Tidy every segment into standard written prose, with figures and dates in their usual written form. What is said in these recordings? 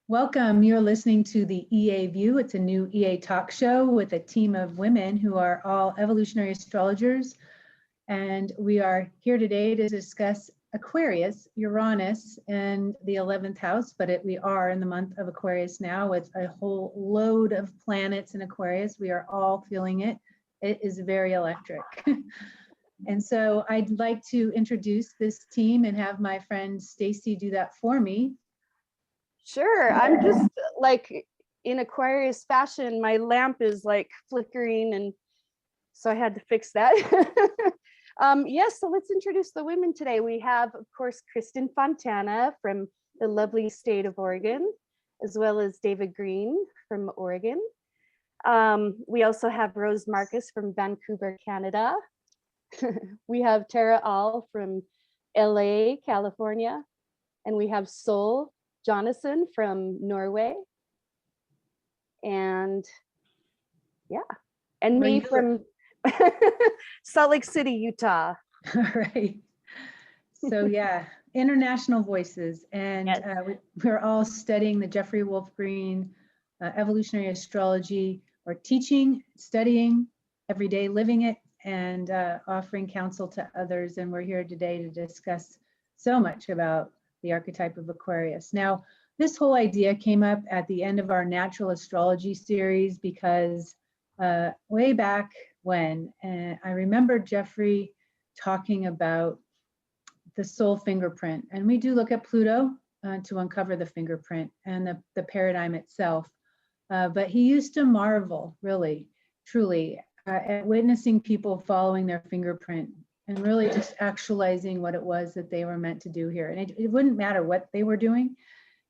Welcome. You're listening to the EA View. It's a new EA talk show with a team of women who are all evolutionary astrologers. And we are here today to discuss Aquarius, Uranus, and the 11th house. But we are in the month of Aquarius now with a whole load of planets in Aquarius. We are all feeling it. It is very electric. And so I'd like to introduce this team and have my friend Stacie do that for me. Sure, I'm just like in Aquarius fashion, my lamp is like flickering, and so I had to fix that. Yes, so let's introduce the women today. We have, of course, Kristin Fontana from the lovely state of Oregon, as well as Deva Green from Oregon. We also have Rose Marcus from Vancouver, Canada. We have Tara All from LA, California, and we have Sol Jonassen from Norway, and yeah, and me from Salt Lake City, Utah. All right. So yeah, international voices, and yes. We're all studying the Jeffrey Wolf Green evolutionary astrology. We're teaching, studying every day, living it, and offering counsel to others. And we're here today to discuss so much about the archetype of Aquarius. Now, this whole idea came up at the end of our natural astrology series because way back when, I remember Jeffrey talking about the soul fingerprint. And we do look at Pluto to uncover the fingerprint and the paradigm itself. But he used to marvel, really, truly, at witnessing people following their fingerprint and really just actualizing what it was that they were meant to do here. And it wouldn't matter what they were doing.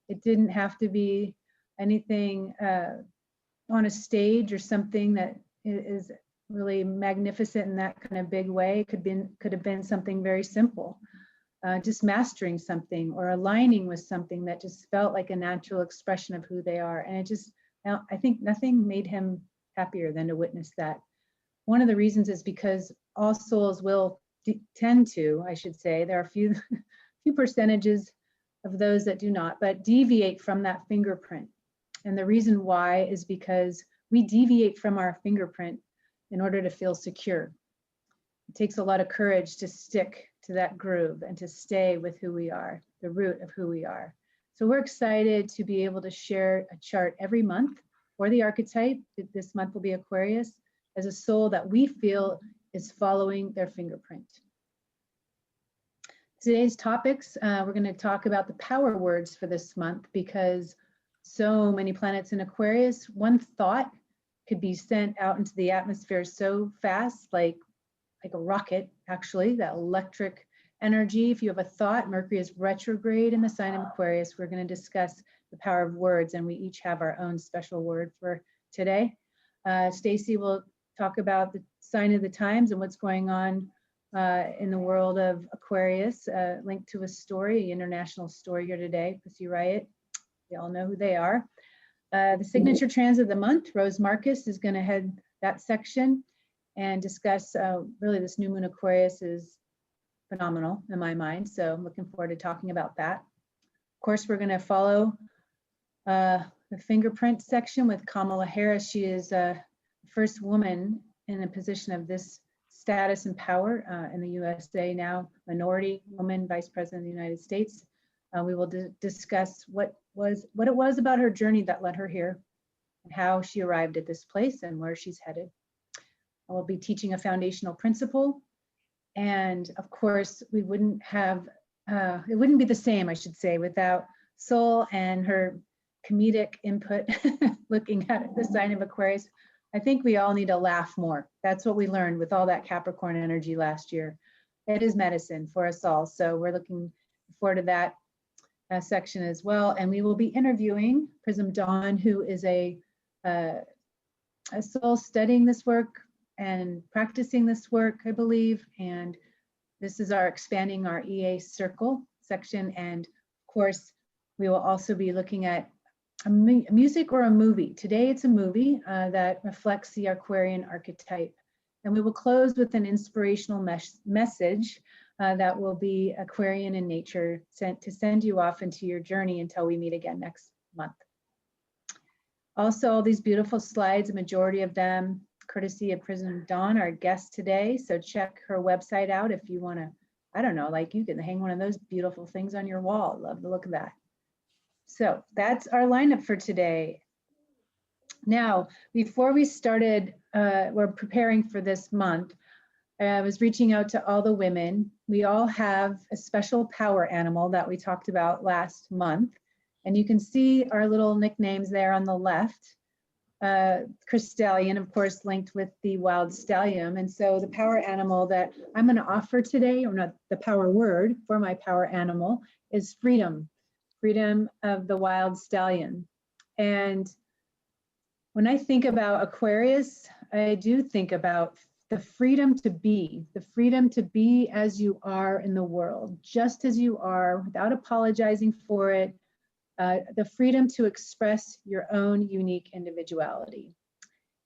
It didn't have to be anything on a stage or something that is really magnificent in that kind of big way. It could have been something very simple, just mastering something or aligning with something that just felt like a natural expression of who they are. And I think nothing made him happier than to witness that. One of the reasons is because all souls will tend to, I should say, there are a few percentages of those that do not, but deviate from that fingerprint. And the reason why is because we deviate from our fingerprint in order to feel secure. It takes a lot of courage to stick to that groove and to stay with who we are, the root of who we are. So we're excited to be able to share a chart every month for the archetype. This month will be Aquarius, as a soul that we feel is following their fingerprint. Today's topics, we're going to talk about the power words for this month because so many planets in Aquarius, one thought could be sent out into the atmosphere so fast, like a rocket, actually, that electric energy. If you have a thought, Mercury is retrograde in the sign of Aquarius. We're going to discuss the power of words, and we each have our own special word for today. Stacie will talk about the sign of the times and what's going on in the world of Aquarius, linked to a story, international story here today, Pussy Riot. We all know who they are. The signature trans of the month, Rose Marcus is going to head that section and discuss really this new moon Aquarius is phenomenal in my mind. So I'm looking forward to talking about that. Of course, we're going to follow the fingerprint section with Kamala Harris. She is first woman in a position of this status and power in the USA now, minority woman, vice president of the United States. We will discuss what it was about her journey that led her here and how she arrived at this place and where she's headed. I will be teaching a foundational principle. And of course, we wouldn't have, it wouldn't be the same, I should say, without Sol and her comedic input looking at the sign of Aquarius. I think we all need to laugh more. That's what we learned with all that Capricorn energy last year. It is medicine for us all. So we're looking forward to that section as well. And we will be interviewing Prism Dawn, who is a soul studying this work and practicing this work, I believe. And this is our expanding our EA circle section. And of course, we will also be looking at a music or a movie. Today it's a movie that reflects the Aquarian archetype. And we will close with an inspirational message that will be Aquarian in nature, sent to send you off into your journey until we meet again next month. Also, all these beautiful slides, a majority of them courtesy of Prism Dawn, our guest today. So check her website out if you want to, I don't know, like you can hang one of those beautiful things on your wall. Love the look of that. So that's our lineup for today. Now, before we started, we're preparing for this month. I was reaching out to all the women. We all have a special power animal that we talked about last month. And you can see our little nicknames there on the left. Crystallion, of course, linked with the wild stallion. And so the power animal that I'm going to offer today, or not the power word for my power animal, is freedom. Freedom of the wild stallion. And when I think about Aquarius, I do think about the freedom to be as you are in the world, just as you are, without apologizing for it, the freedom to express your own unique individuality.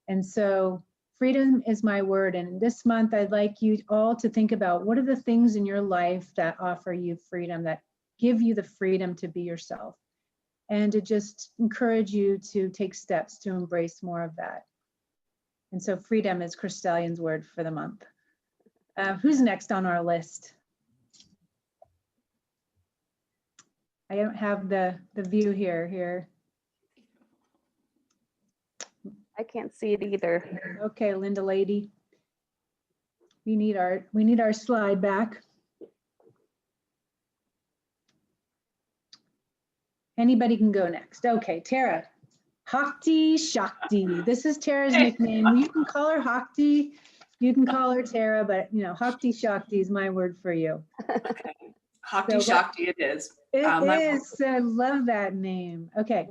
And so freedom is my word. And this month, I'd like you all to think about what are the things in your life that offer you freedom, that give you the freedom to be yourself, and to just encourage you to take steps to embrace more of that. And so freedom is Crystallion's word for the month. Who's next on our list? I don't have the view here. I can't see it either. Okay, Linda lady. We need our slide back. Anybody can go next. Okay, Tara. Hakti Shakti. This is Tara's nickname. You can call her Hakti. You can call her Tara, but you know, Hakti Shakti is my word for you. Okay. Hakti Shakti it is. It is. I love that name. Okay.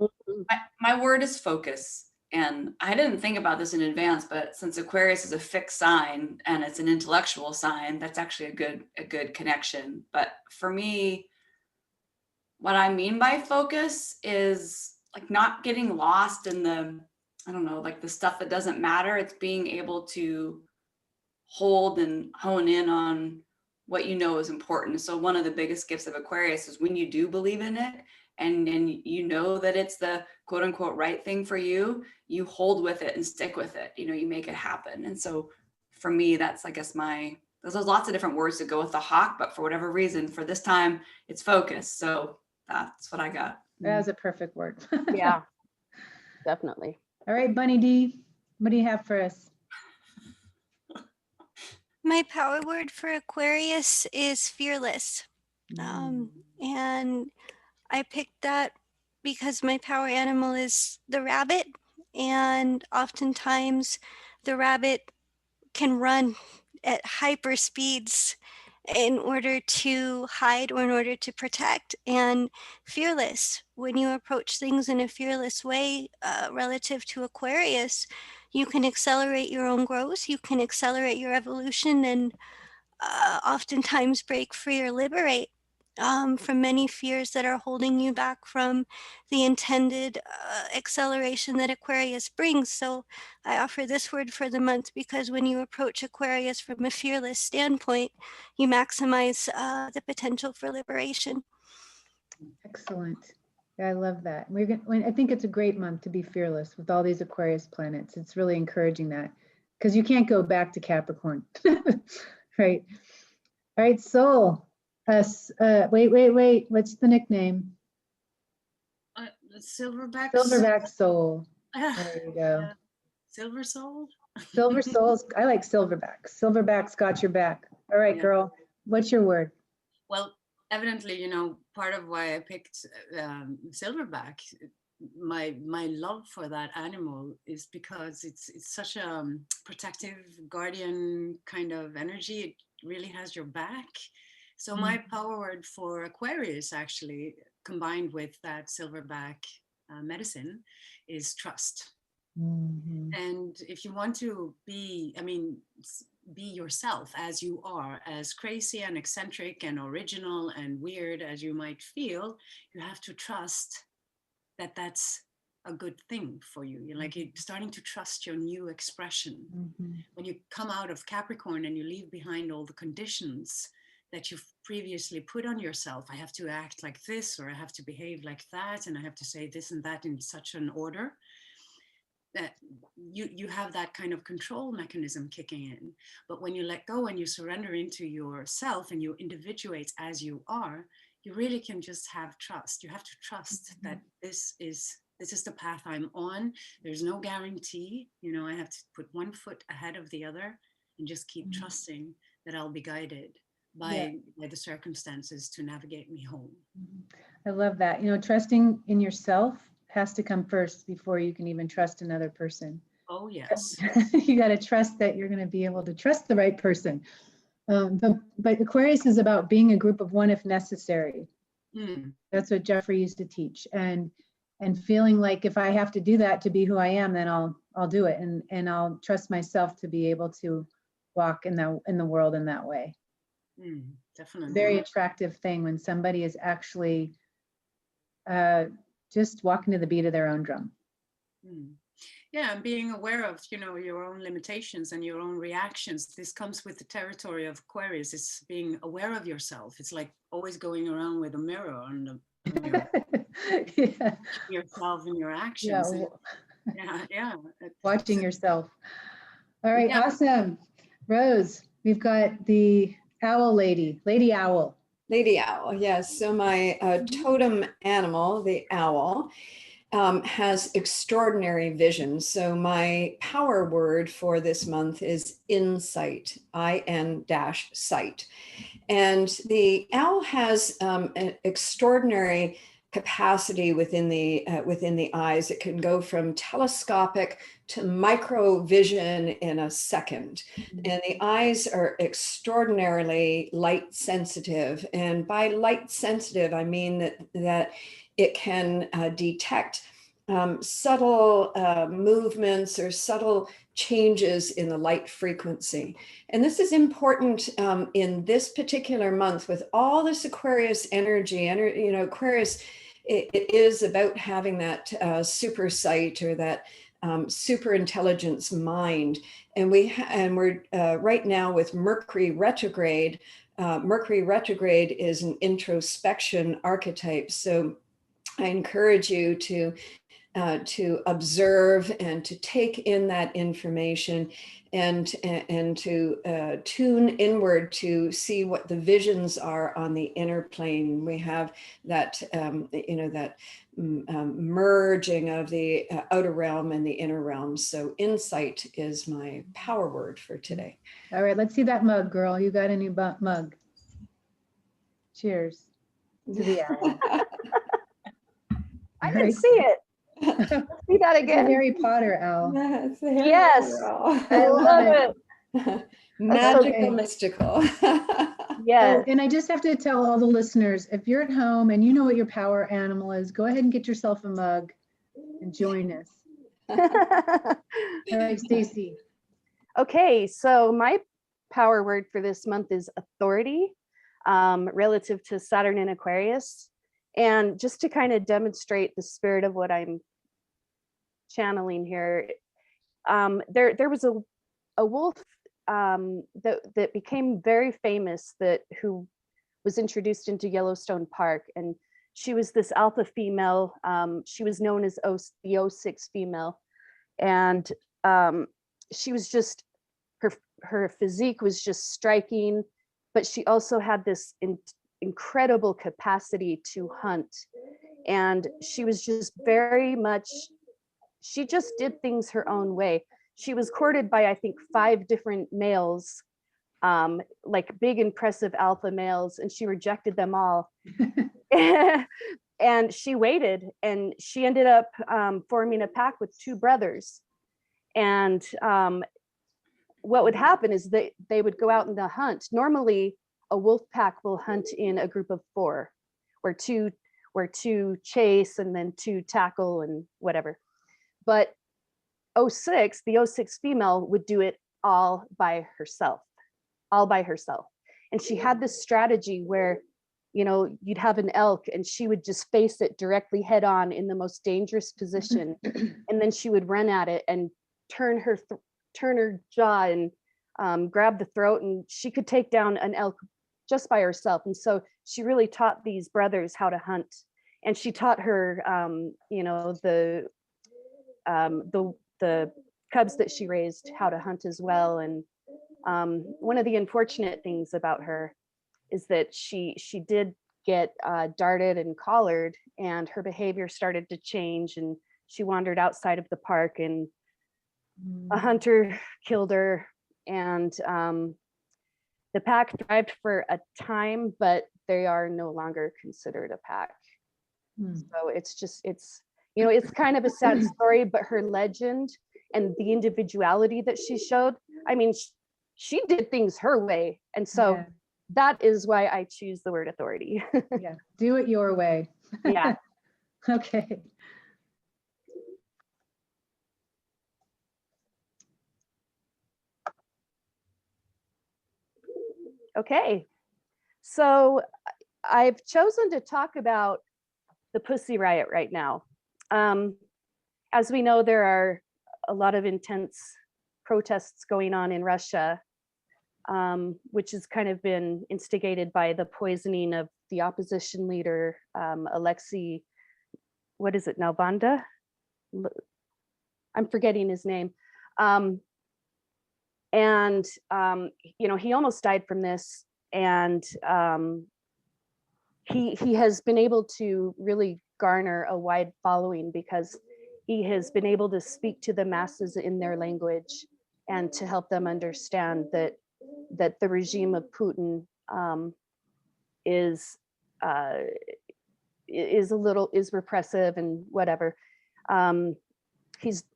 My word is focus. And I didn't think about this in advance, but since Aquarius is a fixed sign and it's an intellectual sign, that's actually a good connection. But for me, what I mean by focus is like not getting lost in the, I don't know, like the stuff that doesn't matter. It's being able to hold and hone in on what you know is important. So one of the biggest gifts of Aquarius is when you do believe in it and you know that it's the quote unquote right thing for you, you hold with it and stick with it. You know, you make it happen. And so for me, that's, I guess, there's lots of different words to go with the hawk, but for whatever reason, for this time, it's focus. So that's what I got. That was a perfect word. Yeah, definitely. All right, Bunny D, what do you have for us? My power word for Aquarius is fearless. And I picked that because my power animal is the rabbit. And oftentimes the rabbit can run at hyper speeds in order to hide or in order to protect. And fearless, when you approach things in a fearless way relative to Aquarius, you can accelerate your own growth, you can accelerate your evolution, and oftentimes break free or liberate from many fears that are holding you back from the intended acceleration that Aquarius brings. So I offer this word for the month because when you approach Aquarius from a fearless standpoint, you maximize the potential for liberation. Excellent. Yeah, I love that. I think it's a great month to be fearless with all these Aquarius planets. It's really encouraging that because you can't go back to Capricorn. Right. All right, Soul. Wait. What's the nickname? Silverback. Silverback Soul. There you go. Yeah. Silver Soul. Silver Souls. I like Silverback. Silverback's got your back. All right, Yeah. girl. What's your word? Well, evidently, part of why I picked Silverback, my love for that animal is because it's such a protective guardian kind of energy. It really has your back. So my power word for Aquarius, actually, combined with that Silverback medicine, is trust. Mm-hmm. And if you want to be yourself as you are, as crazy and eccentric and original and weird as you might feel, you have to trust that that's a good thing for you. You're starting to trust your new expression. Mm-hmm. When you come out of Capricorn and you leave behind all the conditions that you've previously put on yourself, I have to act like this, or I have to behave like that, and I have to say this and that in such an order. that you have that kind of control mechanism kicking in. But when you let go and you surrender into yourself and you individuate as you are, you really can just have trust. You have to trust that this is the path I'm on. There's no guarantee, you know, I have to put one foot ahead of the other and just keep trusting that I'll be guided by the circumstances to navigate me home. I love that. You know, trusting in yourself has to come first before you can even trust another person. Oh, yes. You got to trust that you're going to be able to trust the right person. But Aquarius is about being a group of one if necessary. That's what Jeffrey used to teach. And feeling like if I have to do that to be who I am, then I'll do it. And I'll trust myself to be able to walk in the world in that way. Definitely. Very attractive thing when somebody is actually just walking to the beat of their own drum. Yeah, and being aware of, you know, your own limitations and your own reactions. This comes with the territory of Aquarius. It's being aware of yourself. It's like always going around with a mirror on yourself and your actions. Yeah. Watching yourself. All right, awesome. Rose, we've got the owl lady, Lady Owl. Lady Owl, yes. So my totem animal, the owl, has extraordinary vision. So my power word for this month is insight, IN-sight. And the owl has an extraordinary capacity within the eyes. It can go from telescopic to micro vision in a second. And the eyes are extraordinarily light sensitive. And by light sensitive, I mean that it can detect subtle movements or subtle changes in the light frequency. And this is important in this particular month with all this Aquarius energy. You know, Aquarius, it is about having that super sight or that super intelligence mind. And we're right now with Mercury retrograde. Mercury retrograde is an introspection archetype. So I encourage you to observe and to take in that information and to tune inward to see what the visions are on the inner plane. We have that, that merging of the outer realm and the inner realm. So insight is my power word for today. All right, let's see that mug, girl. You got a new mug. Cheers to the owl. I didn't see it. Let's see that again. Harry Potter owl. Yes, I love it. Magical, so mystical. Yes. Oh, and I just have to tell all the listeners, if you're at home and you know what your power animal is, go ahead and get yourself a mug and join us. All right, Stacie. Okay, so my power word for this month is authority, relative to Saturn in Aquarius. And just to kind of demonstrate the spirit of what I'm channeling here, there was a wolf that became very famous, who was introduced into Yellowstone Park, and she was this alpha female. She was known as the 06 female, and she was just her physique was just striking, but she also had this incredible capacity to hunt, and she was just very much. She just did things her own way. She was courted by, I think, 5 different males, like big, impressive alpha males, and she rejected them all. And she waited, and she ended up forming a pack with 2 brothers. And what would happen is they would go out in the hunt. Normally, a wolf pack will hunt in a group of 4, where two chase and then 2 tackle and whatever. But the 06 female would do it all by herself. And she had this strategy where, you know, you'd have an elk and she would just face it directly head on in the most dangerous position. And then she would run at it and turn her jaw and grab the throat, and she could take down an elk just by herself. And so she really taught these brothers how to hunt. And she taught her, the cubs that she raised how to hunt as well. And one of the unfortunate things about her is that she did get darted and collared, and her behavior started to change, and she wandered outside of the park, and a hunter killed her. And the pack thrived for a time, but they are no longer considered a pack. So it's you know, it's kind of a sad story, but her legend and the individuality that she showed, I mean, she did things her way. And so that is why I choose the word authority. Yeah, do it your way. Yeah. Okay. Okay. So I've chosen to talk about the Pussy Riot right now. As we know, there are a lot of intense protests going on in Russia, which has kind of been instigated by the poisoning of the opposition leader, Alexei, what is it, Navalny? I'm forgetting his name. And you know, he almost died from this, and he has been able to really garner a wide following because he has been able to speak to the masses in their language and to help them understand that the regime of Putin is repressive and whatever.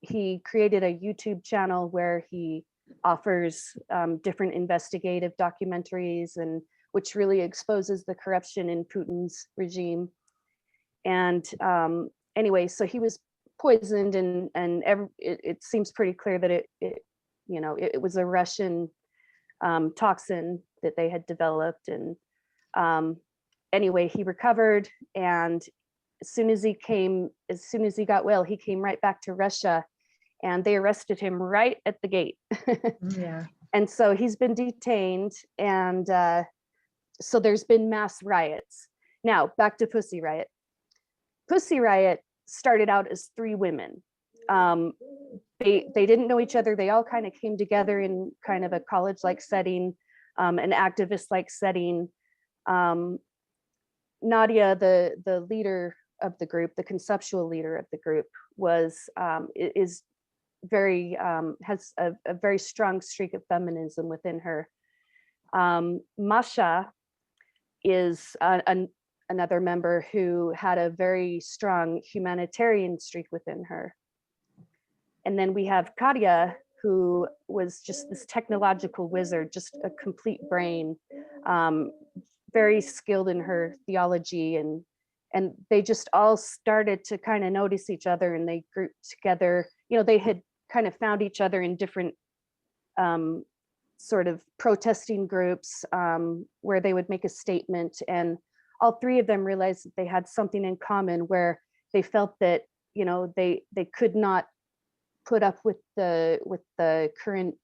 He created a YouTube channel where he offers different investigative documentaries, and which really exposes the corruption in Putin's regime. And anyway, so he was poisoned, and it seems pretty clear that it was a Russian toxin that they had developed. And anyway, he recovered, and as soon as he got well, he came right back to Russia, and they arrested him right at the gate. Yeah. And so he's been detained, and so there's been mass riots. Now back to Pussy Riot. Pussy Riot started out as 3 women. They didn't know each other. They all kind of came together in kind of a college-like setting, an activist-like setting. Nadia, the leader of the group, the conceptual leader of the group, has a very strong streak of feminism within her. Masha is another member who had a very strong humanitarian streak within her. And then we have Katya, who was just this technological wizard, just a complete brain, very skilled in her theology, and they just all started to kind of notice each other, and they grouped together. You know, they had kind of found each other in different sort of protesting groups where they would make a statement, and all 3 of them realized that they had something in common, where they felt that, you know, they could not put up with the current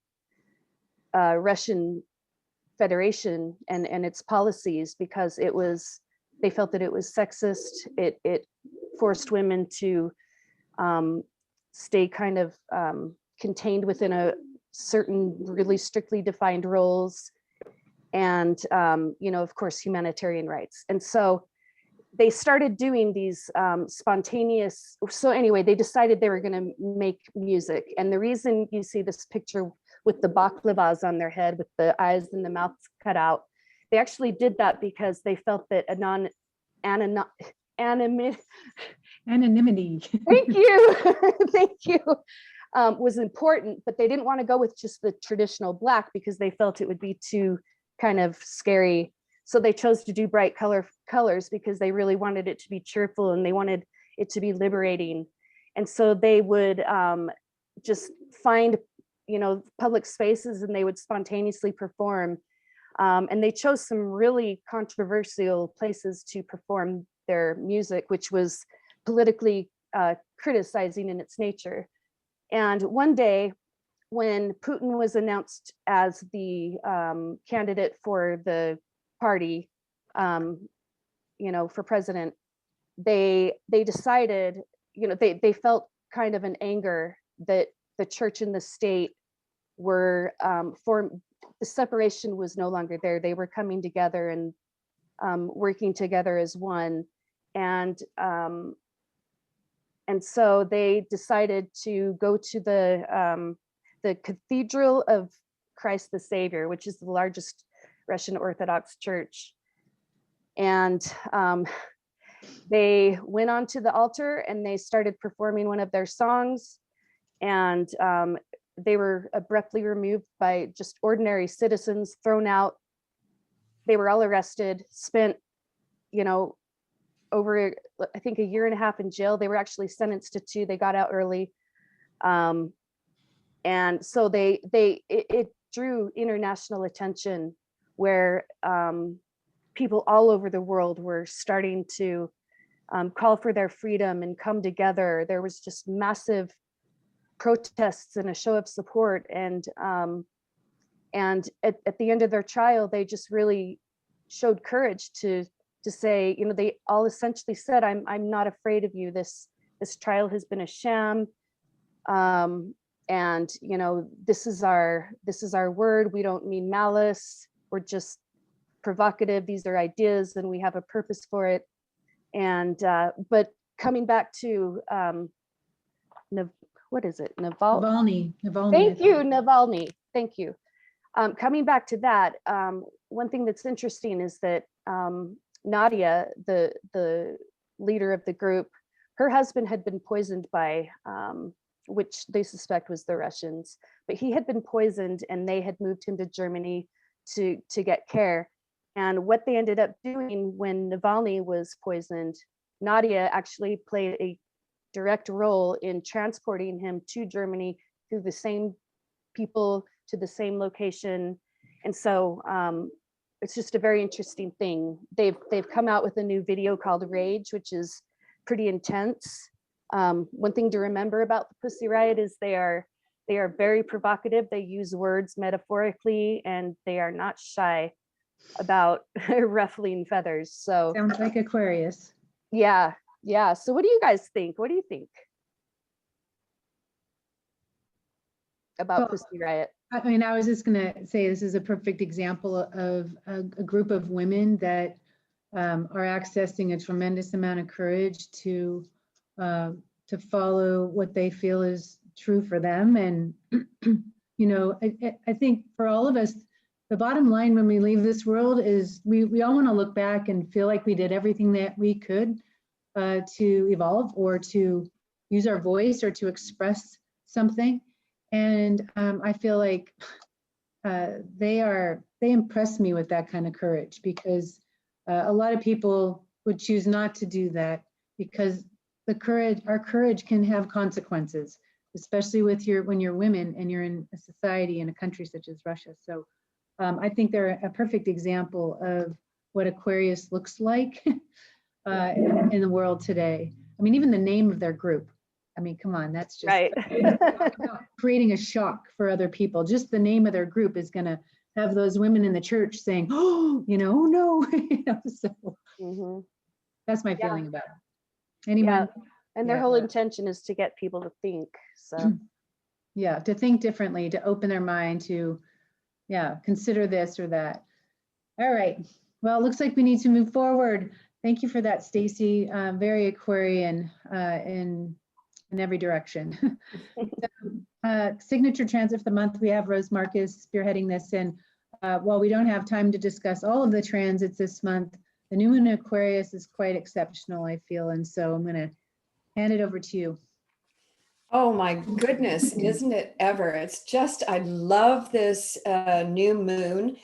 Russian Federation and its policies, because they felt that it was sexist. It forced women to stay kind of contained within a certain really strictly defined roles, and you know, of course, humanitarian rights. And so they started doing these spontaneous. So anyway, they decided they were going to make music. And the reason you see this picture with the baklavas on their head with the eyes and the mouths cut out, they actually did that because they felt that Anonymity. Thank you. Thank you. Was important, but they didn't want to go with just the traditional black because they felt it would be too kind of scary. So they chose to do bright colors because they really wanted it to be cheerful, and they wanted it to be liberating. And so they would just find, you know, public spaces, and they would spontaneously perform. And they chose some really controversial places to perform their music, which was politically criticizing in its nature. And one day, when Putin was announced as the candidate for the party, you know, for president, they decided, you know, they felt kind of an anger that the church and the state were formed. The separation was no longer there. They were coming together and working together as one. And so they decided to go to the Cathedral of Christ the Savior, which is the largest Russian Orthodox church. And they went onto the altar and they started performing one of their songs. And they were abruptly removed by just ordinary citizens, thrown out. They were all arrested, spent, over, I think, 1.5 years in jail. They were actually sentenced to 2. They got out early. And so it drew international attention, where people all over the world were starting to call for their freedom and come together. There was just massive protests and a show of support. And at the end of their trial, they just really showed courage to say, they all essentially said, I'm not afraid of you. This trial has been a sham. And this is our word. We don't mean malice. We're just provocative. These are ideas and we have a purpose for it. And but coming back to what is it? Navalny. Thank you, Navalny. Thank you. Coming back to that, one thing that's interesting is that Nadia, the leader of the group, her husband had been poisoned by, which they suspect was the Russians, but he had been poisoned and they had moved him to Germany to get care. And what they ended up doing when Navalny was poisoned, Nadia actually played a direct role in transporting him to Germany through the same people to the same location. And so it's just a very interesting thing. They've come out with a new video called Rage, which is pretty intense. One thing to remember about the Pussy Riot is they are very provocative. They use words metaphorically and they are not shy about ruffling feathers. So Sounds like Aquarius. yeah. So what do you guys think? What do you think about Pussy Riot? I mean, I was just going to say this is a perfect example of a group of women that are accessing a tremendous amount of courage to follow what they feel is true for them. And, I think for all of us, the bottom line when we leave this world is we all want to look back and feel like we did everything that we could to evolve or to use our voice or to express something. And I feel like they impress me with that kind of courage, because a lot of people would choose not to do that because our courage can have consequences, especially when you're women and you're in a society in a country such as Russia. So I think they're a perfect example of what Aquarius looks like in the world today. I mean, even the name of their group. I mean, come on, that's just right. Creating a shock for other people. Just the name of their group is going to have those women in the church saying, oh, no, so that's my feeling about it. Anyone? Yeah. And their whole intention is to get people to think. So yeah, to think differently, to open their mind to, consider this or that. All right. Well, it looks like we need to move forward. Thank you for that, Stacie. Very Aquarian in every direction. Signature transit for the month, we have Rose Marcus spearheading this. And while we don't have time to discuss all of the transits this month, the new moon in Aquarius is quite exceptional, I feel. And so I'm going to hand it over to you. Oh my goodness, isn't it ever? It's just, I love this new moon,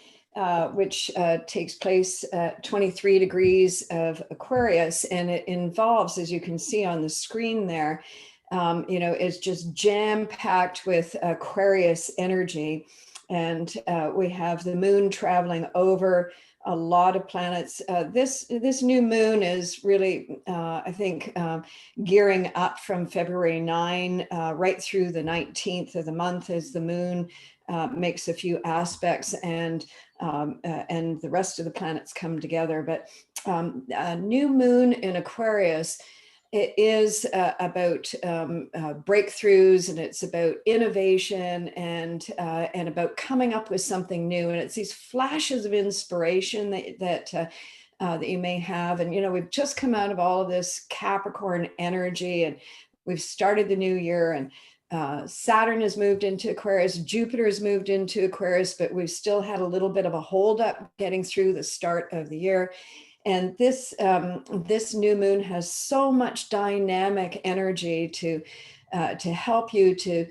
which takes place at 23 degrees of Aquarius. And it involves, as you can see on the screen there, it's just jam-packed with Aquarius energy. And we have the moon traveling over a lot of planets. This new moon is really, I think, gearing up from February 9 right through the 19th of the month as the moon makes a few aspects and the rest of the planets come together. But a new moon in Aquarius it is about breakthroughs, and it's about innovation, and about coming up with something new. And it's these flashes of inspiration that you may have. And, you know, we've just come out of all of this Capricorn energy, and we've started the new year, and Saturn has moved into Aquarius, Jupiter has moved into Aquarius, but we've still had a little bit of a hold up getting through the start of the year. And this new moon has so much dynamic energy to help you to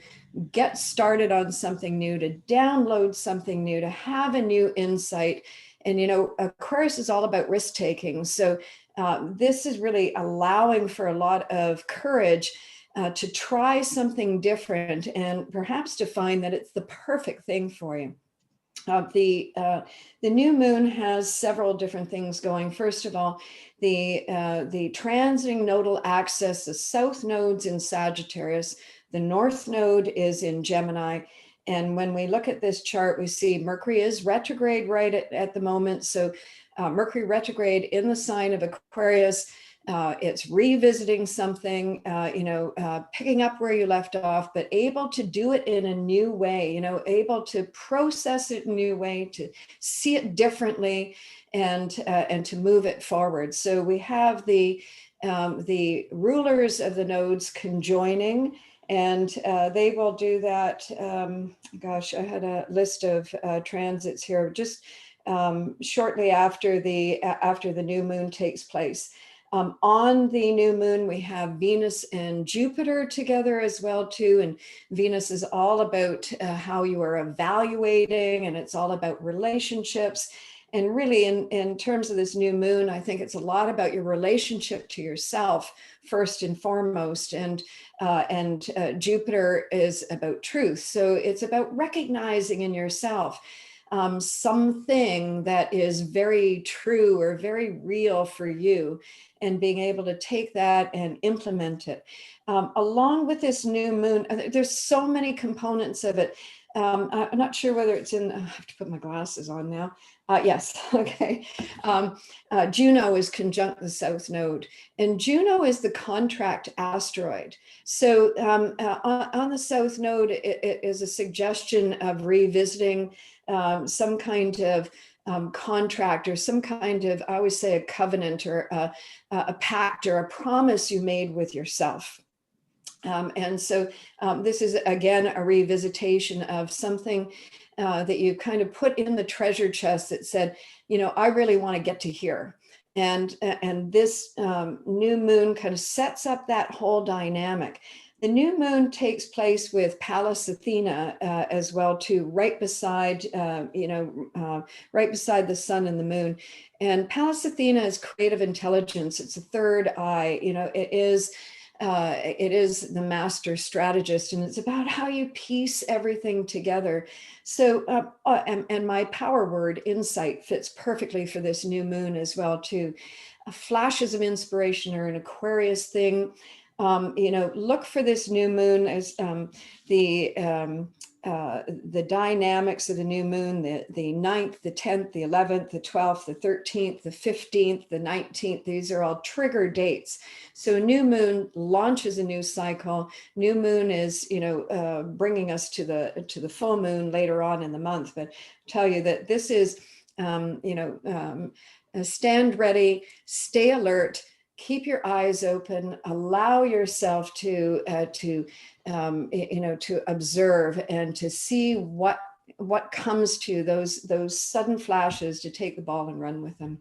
get started on something new, to download something new, to have a new insight. And, you know, Aquarius is all about risk taking. So this is really allowing for a lot of courage to try something different, and perhaps to find that it's the perfect thing for you. The new moon has several different things going. First of all, the transiting nodal axis, the south node's in Sagittarius, the north node is in Gemini. And when we look at this chart, we see Mercury is retrograde right at the moment. So Mercury retrograde in the sign of Aquarius. It's revisiting something, picking up where you left off, but able to do it in a new way, you know, able to process it in a new way, to see it differently, and to move it forward. So we have the rulers of the nodes conjoining, and they will do that. Gosh, I had a list of transits here just shortly after the new moon takes place. On the new moon, we have Venus and Jupiter together as well too. And Venus is all about how you are evaluating, and it's all about relationships. And really, in terms of this new moon, I think it's a lot about your relationship to yourself first and foremost. And Jupiter is about truth. So it's about recognizing in yourself something that is very true or very real for you, and being able to take that and implement it. Along with this new moon, there's so many components of it. I'm not sure whether it's in, I have to put my glasses on now. Yes, okay. Juno is conjunct the south node, and Juno is the contract asteroid. So on the south node, it is a suggestion of revisiting some kind of contract, or some kind of, I always say, a covenant, or a pact, or a promise you made with yourself. And so this is, again, a revisitation of something that you kind of put in the treasure chest that said, you know, I really want to get to here. And this new moon kind of sets up that whole dynamic. The new moon takes place with Pallas Athena as well too, right beside, right beside the sun and the moon. And Pallas Athena is creative intelligence. It's a third eye. You know, it is the master strategist, and it's about how you piece everything together. So, and my power word, insight, fits perfectly for this new moon as well too. Flashes of inspiration are an Aquarius thing. Look for this new moon as the dynamics of the new moon, the 9th, the 10th, the 11th, the 12th, the 13th, the 15th, the 19th. These are all trigger dates. So new moon launches a new cycle. New moon is, bringing us to the full moon later on in the month. But I'll tell you that this is, stand ready, stay alert, keep your eyes open, allow yourself to observe and to see what comes to you, those sudden flashes, to take the ball and run with them.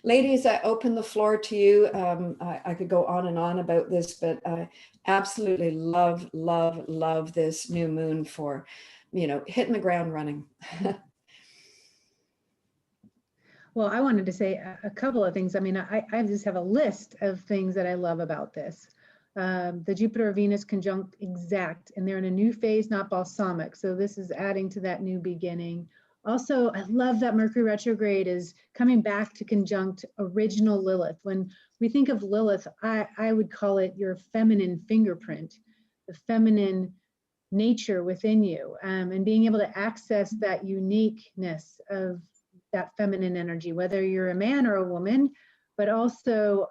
Ladies, I open the floor to you. I could go on and on about this, but I absolutely love this new moon for, hitting the ground running. Well, I wanted to say a couple of things. I mean, I just have a list of things that I love about this. The Jupiter-Venus conjunct exact, and they're in a new phase, not balsamic. So this is adding to that new beginning. Also, I love that Mercury retrograde is coming back to conjunct original Lilith. When we think of Lilith, I would call it your feminine fingerprint, the feminine nature within you, and being able to access that uniqueness of that feminine energy, whether you're a man or a woman, but also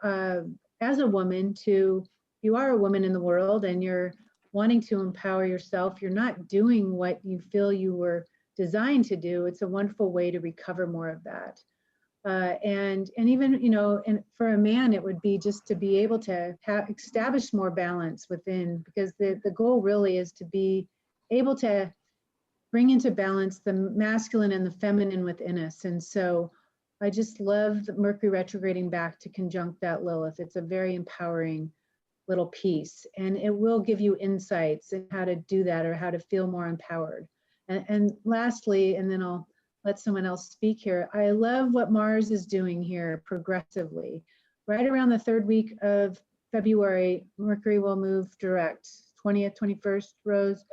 as a woman to, you are a woman in the world and you're wanting to empower yourself, you're not doing what you feel you were designed to do, it's a wonderful way to recover more of that. And even, you know, and for a man, it would be just to be able to establish more balance within, because the goal really is to be able to bring into balance the masculine and the feminine within us. And so I just love the Mercury retrograding back to conjunct that Lilith. It's a very empowering little piece, and it will give you insights in how to do that or how to feel more empowered. And lastly, and then I'll let someone else speak here, I love what Mars is doing here progressively. Right around the third week of February, Mercury will move direct, 20th, 21st, Rose,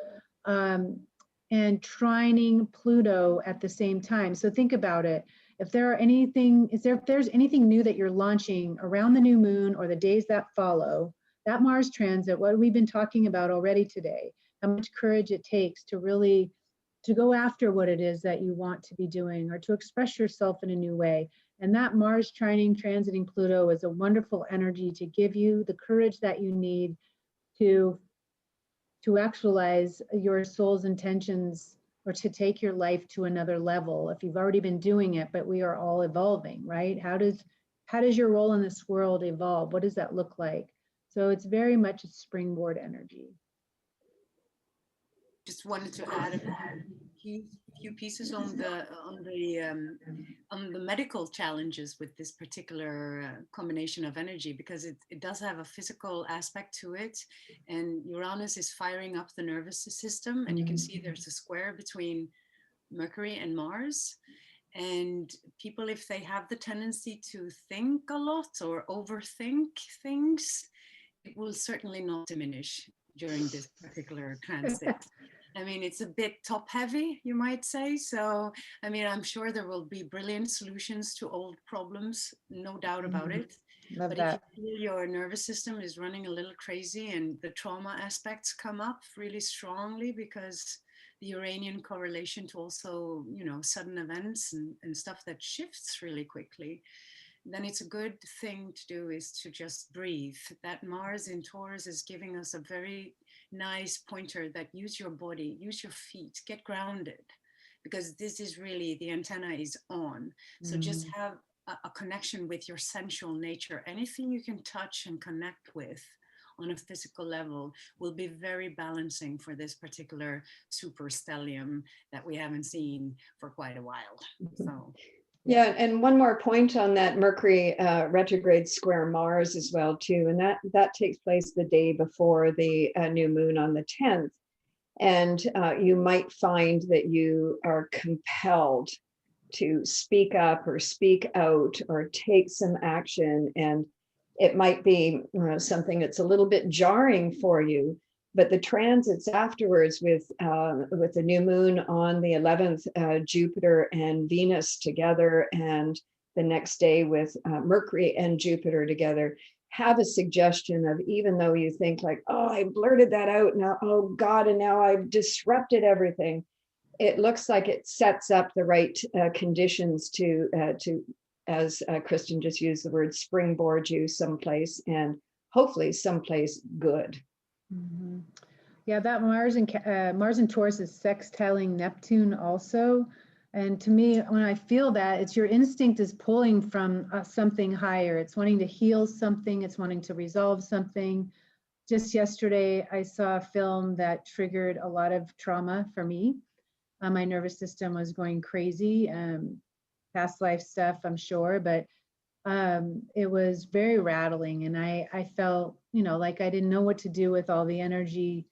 and trining Pluto at the same time. So think about it. If there are anything, if there's anything new that you're launching around the new moon or the days that follow, that Mars transit, what we've been talking about already today, how much courage it takes to really to go after what it is that you want to be doing or to express yourself in a new way. And that Mars trining transiting Pluto is a wonderful energy to give you the courage that you need to actualize your soul's intentions or to take your life to another level. If you've already been doing it, but we are all evolving, right? How does your role in this world evolve? What does that look like? So it's very much a springboard energy. Just wanted to add a few pieces on the medical challenges with this particular combination of energy, because it does have a physical aspect to it, and Uranus is firing up the nervous system, and you can see there's a square between Mercury and Mars. And people, if they have the tendency to think a lot or overthink things, it will certainly not diminish during this particular transit. I mean, it's a bit top heavy, you might say. So, I mean, I'm sure there will be brilliant solutions to old problems, no doubt about it. Love but that. if you feel your nervous system is running a little crazy and the trauma aspects come up really strongly, because the Uranian correlation to also, you know, sudden events and stuff that shifts really quickly, then it's a good thing to do is to just breathe. That Mars in Taurus is giving us a very nice pointer that use your body, use your feet, get grounded, because this is really, the antenna is on. So just have a connection with your sensual nature. Anything you can touch and connect with on a physical level will be very balancing for this particular super stellium that we haven't seen for quite a while. So. Yeah, and one more point on that Mercury retrograde square Mars as well too, and that takes place the day before the new moon on the 10th, and you might find that you are compelled to speak up or speak out or take some action, and it might be something that's a little bit jarring for you. But the transits afterwards with the new moon on the 11th, Jupiter and Venus together, and the next day with Mercury and Jupiter together, have a suggestion of, even though you think like, oh, I blurted that out now, oh God, and now I've disrupted everything, it looks like it sets up the right conditions to, as Kristin just used the word, springboard you someplace, and hopefully someplace good. Yeah, that Mars and Taurus is sextiling Neptune also. And to me, when I feel that, it's your instinct is pulling from something higher. It's wanting to heal something. It's wanting to resolve something. Just yesterday, I saw a film that triggered a lot of trauma for me. My nervous system was going crazy. Past life stuff, I'm sure, but it was very rattling, and I felt, you know, like I didn't know what to do with all the energy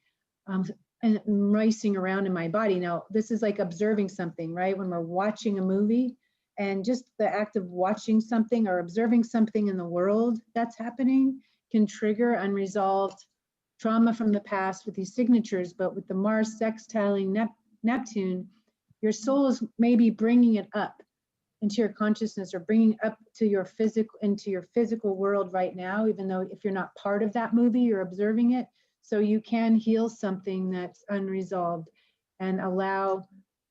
and racing around in my body. Now, this is like observing something, right? When we're watching a movie, and just the act of watching something or observing something in the world that's happening can trigger unresolved trauma from the past with these signatures. But with the Mars sextiling Neptune, your soul is maybe bringing it up into your consciousness, or bringing up to your physical world right now, even though if you're not part of that movie, you're observing it. So you can heal something that's unresolved and allow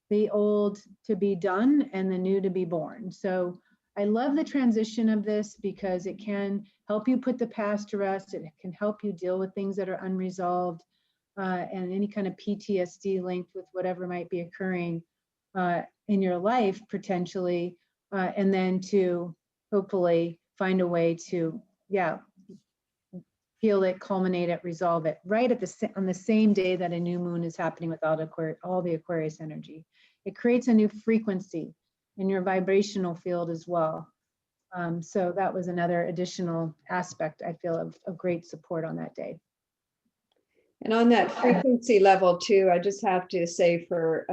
the old to be done and the new to be born. So I love the transition of this because it can help you put the past to rest. It can help you deal with things that are unresolved and any kind of PTSD linked with whatever might be occurring in your life potentially, and then to hopefully find a way to, heal it, culminate it, resolve it, right on the same day that a new moon is happening with all the Aquarius energy. It creates a new frequency in your vibrational field as well. So that was another additional aspect, I feel, of great support on that day. And on that frequency level too, I just have to say for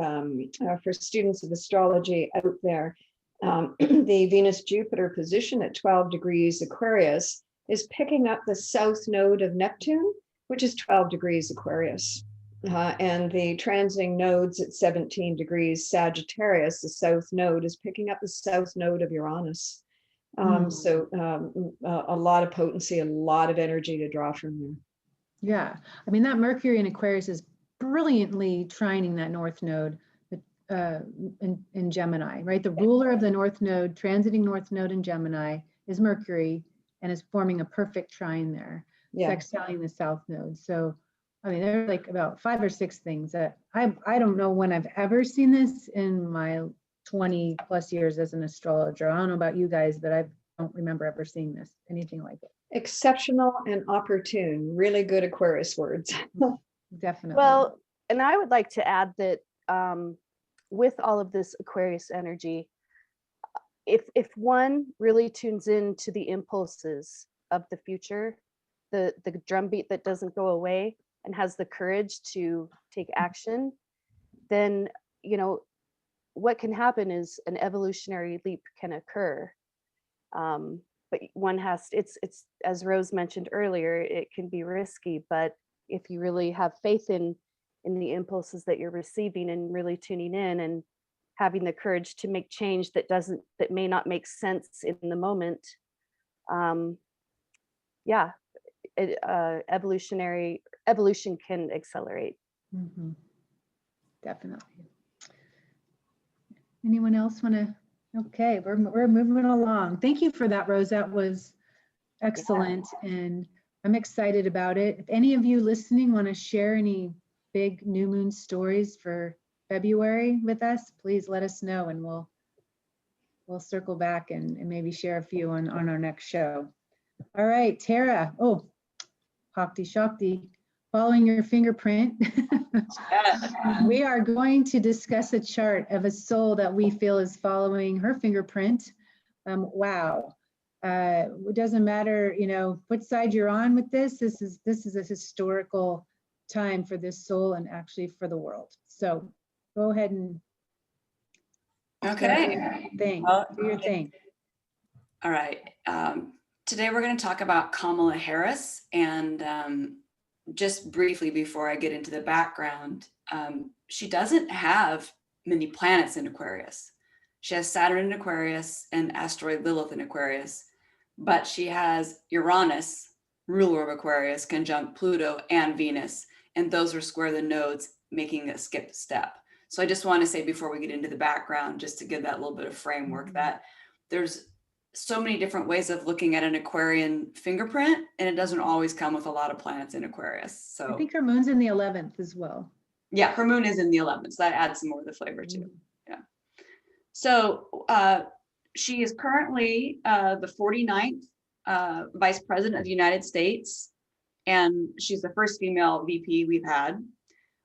students of astrology out there, the Venus-Jupiter position at 12 degrees Aquarius is picking up the south node of Neptune, which is 12 degrees Aquarius. And the transiting nodes at 17 degrees Sagittarius, the south node, is picking up the south node of Uranus. So a lot of potency, a lot of energy to draw from there. Yeah, I mean, that Mercury in Aquarius is brilliantly trining that north node in Gemini, right? The ruler of the north node, transiting north node in Gemini, is Mercury, and is forming a perfect trine there, sextiling the south node. So, I mean, there are like about 5 or 6 things that I don't know when I've ever seen this in my 20 plus years as an astrologer. I don't know about you guys, but I don't remember ever seeing anything like it. Exceptional and opportune, really good Aquarius words. Definitely. Well, and I would like to add that with all of this Aquarius energy, if one really tunes in to the impulses of the future, the drumbeat that doesn't go away, and has the courage to take action, then, you know, what can happen is an evolutionary leap can occur. But one has, it's as Rose mentioned earlier, it can be risky, but if you really have faith in the impulses that you're receiving and really tuning in and having the courage to make change that may not make sense in the moment, evolution can accelerate. Mm-hmm. Definitely. Anyone else want to? Okay, we're moving along. Thank you for that, Rose. That was excellent, and I'm excited about it. If any of you listening want to share any big new moon stories for February with us, please let us know, and we'll circle back and maybe share a few on our next show. All right, Tara. Oh, Bhakti Shakti, following your fingerprint. We are going to discuss a chart of a soul that we feel is following her fingerprint. Wow. It doesn't matter, you know, what side you're on with this. This is a historical time for this soul and actually for the world. So go ahead and do your thing. All right. Today we're going to talk about Kamala Harris, and just briefly before I get into the background, she doesn't have many planets in Aquarius. She has Saturn in Aquarius and asteroid Lilith in Aquarius, but she has Uranus, ruler of Aquarius, conjunct Pluto and Venus, and those are square the nodes, making a skip step. So I just want to say before we get into the background, just to give that little bit of framework, that there's so many different ways of looking at an Aquarian fingerprint, and it doesn't always come with a lot of planets in Aquarius. So I think her moon's in the 11th as well. Yeah, her moon is in the 11th, so that adds some more of the flavor too. Yeah. So she is currently the 49th Vice President of the United States, and she's the first female VP we've had,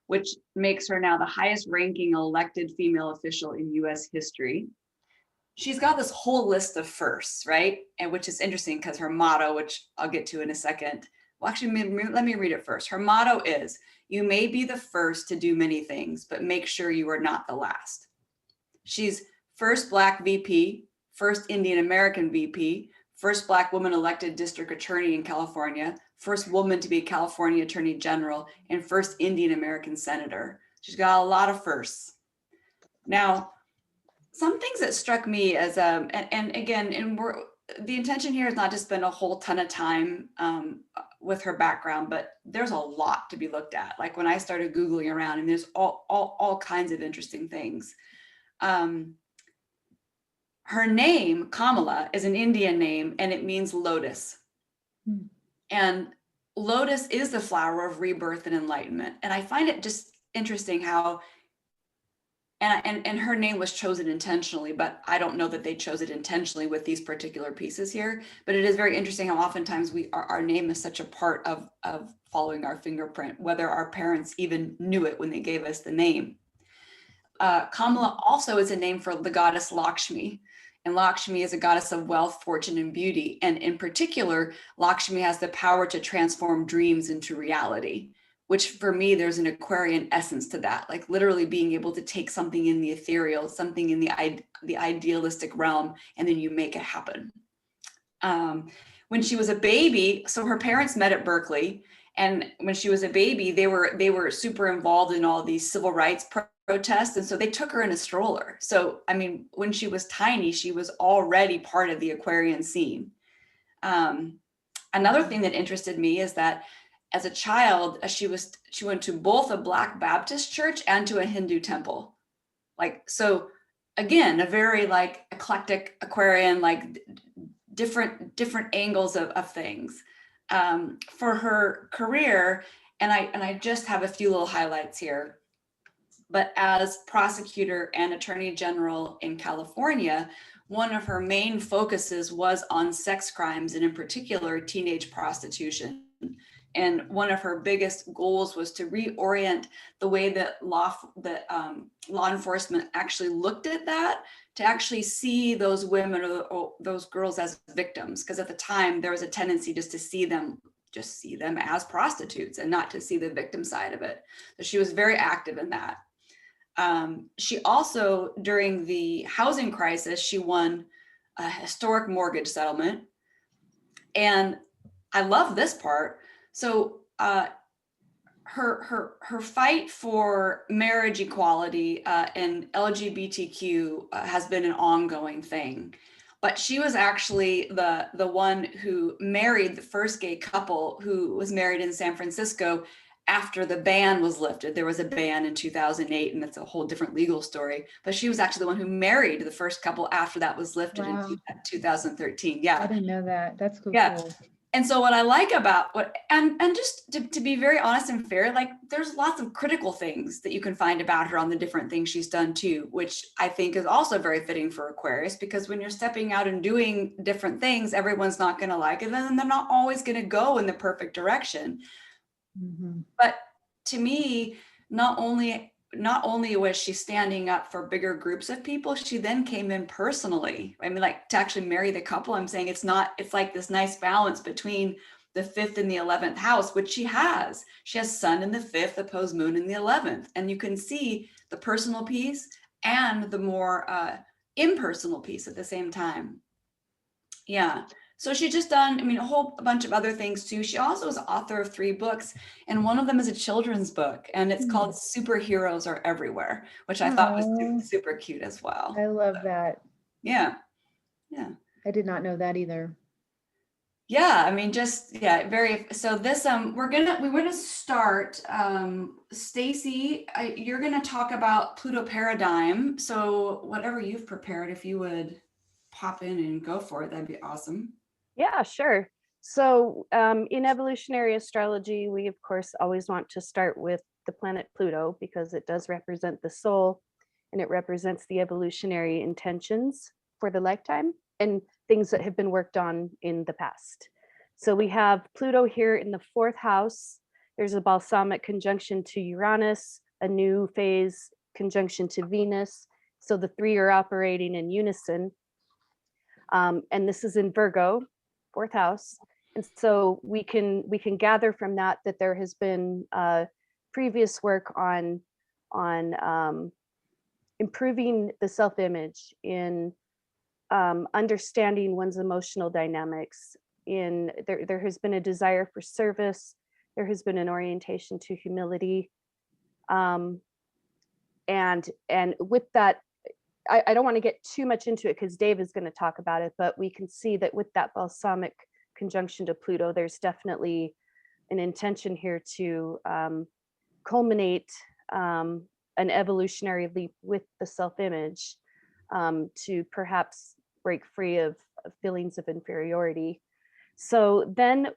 which makes her now the highest ranking elected female official in US history. She's got this whole list of firsts, right? And which is interesting because her motto, which I'll get to in a second, well, actually, let me read it first. Her motto is, "You may be the first to do many things, but make sure you are not the last." She's first Black VP, first Indian American VP, first Black woman elected district attorney in California, first woman to be a California Attorney General, and first Indian American senator. She's got a lot of firsts. Now, some things that struck me as, the intention here is not to spend a whole ton of time with her background, but there's a lot to be looked at. Like when I started Googling around, and there's all kinds of interesting things. her name, Kamala, is an Indian name and it means lotus. And lotus is the flower of rebirth and enlightenment. And I find it just interesting how, and her name was chosen intentionally, but I don't know that they chose it intentionally with these particular pieces here. But it is very interesting how oftentimes our name is such a part of following our fingerprint, whether our parents even knew it when they gave us the name. Kamala also is a name for the goddess Lakshmi. And Lakshmi is a goddess of wealth, fortune, and beauty. And in particular, Lakshmi has the power to transform dreams into reality, which for me, there's an Aquarian essence to that, like literally being able to take something in the ethereal, something in the idealistic realm, and then you make it happen. When she was a baby, so her parents met at Berkeley. And when she was a baby, they were super involved in all these civil rights protests. And so they took her in a stroller. So, I mean, when she was tiny, she was already part of the Aquarian scene. Another thing that interested me is that as a child, she went to both a Black Baptist church and to a Hindu temple. Like, so again, a very like eclectic Aquarian, like different angles of things. For her career, and I just have a few little highlights here, but as prosecutor and attorney general in California, one of her main focuses was on sex crimes and in particular teenage prostitution. And one of her biggest goals was to reorient the way that law enforcement actually looked at that, to actually see those women or those girls as victims. Because at the time there was a tendency just to see them as prostitutes and not to see the victim side of it. So she was very active in that. She also, during the housing crisis, she won a historic mortgage settlement. And I love this part. So her fight for marriage equality and LGBTQ has been an ongoing thing. But she was actually the one who married the first gay couple who was married in San Francisco after the ban was lifted. There was a ban in 2008, and that's a whole different legal story. But she was actually the one who married the first couple after that was lifted in 2013. Yeah. I didn't know that. That's cool. Yeah. And so what I like about and just to be very honest and fair, like there's lots of critical things that you can find about her on the different things she's done too, which I think is also very fitting for Aquarius, because when you're stepping out and doing different things, everyone's not going to like it, and they're not always going to go in the perfect direction. Mm-hmm. But to me, not only was she standing up for bigger groups of people, she then came in personally. I mean, like to actually marry the couple, I'm saying it's like this nice balance between the 5th and the 11th house, which she has. She has Sun in the 5th, opposed Moon in the 11th. And you can see the personal piece and the more impersonal piece at the same time. Yeah. So she's just done, a whole bunch of other things too. She also is author of 3 books, and one of them is a children's book, and it's called Superheroes Are Everywhere, which I thought was super cute as well. I love that. Yeah. Yeah. I did not know that either. Yeah. Very. So this, we're going to start, Stacie, you're going to talk about Pluto paradigm. So whatever you've prepared, if you would pop in and go for it, that'd be awesome. Yeah, sure. So in evolutionary astrology, we of course always want to start with the planet Pluto because it does represent the soul and it represents the evolutionary intentions for the lifetime and things that have been worked on in the past. So we have Pluto here in the 4th house. There's a balsamic conjunction to Uranus, a new phase conjunction to Venus. So the 3 are operating in unison. And this is in Virgo, 4th house. And so we can gather from that there has been previous work on improving the self-image, in understanding one's emotional dynamics. There has been a desire for service. There has been an orientation to humility. And with that, I don't want to get too much into it because Dave is going to talk about it, but we can see that with that balsamic conjunction to Pluto, there's definitely an intention here to culminate an evolutionary leap with the self-image. to perhaps break free of feelings of inferiority. So then,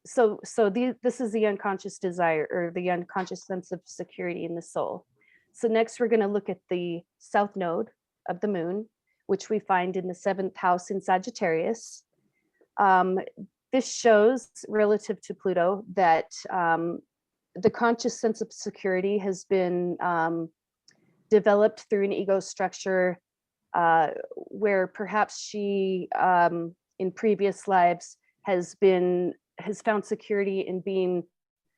this is the unconscious desire, or the unconscious sense of security in the soul. So next we're going to look at the south node of the moon, which we find in the 7th house in Sagittarius. This shows, relative to Pluto, that the conscious sense of security has been developed through an ego structure where perhaps she, in previous lives, has found security in being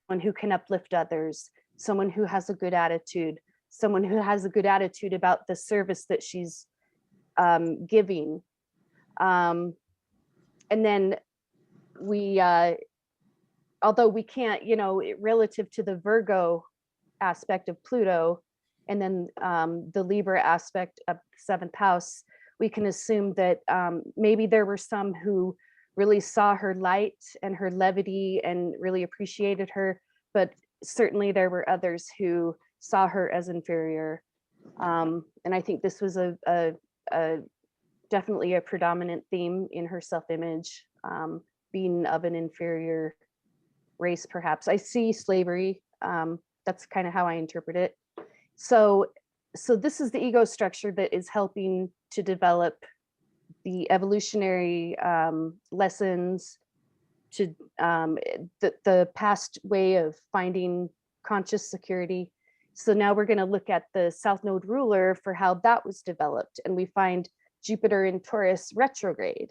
someone who can uplift others, someone who has a good attitude, someone who has a good attitude about the service that she's giving. And then we, although we can't, relative to the Virgo aspect of Pluto, and then the Libra aspect of the 7th house, we can assume that maybe there were some who really saw her light and her levity and really appreciated her, but certainly there were others who saw her as inferior. And I think this was a definitely a predominant theme in her self-image, being of an inferior race, perhaps. I see slavery. That's kind of how I interpret it. So this is the ego structure that is helping to develop the evolutionary lessons, to the past way of finding conscious security. So now we're going to look at the South Node ruler for how that was developed, and we find Jupiter in Taurus retrograde.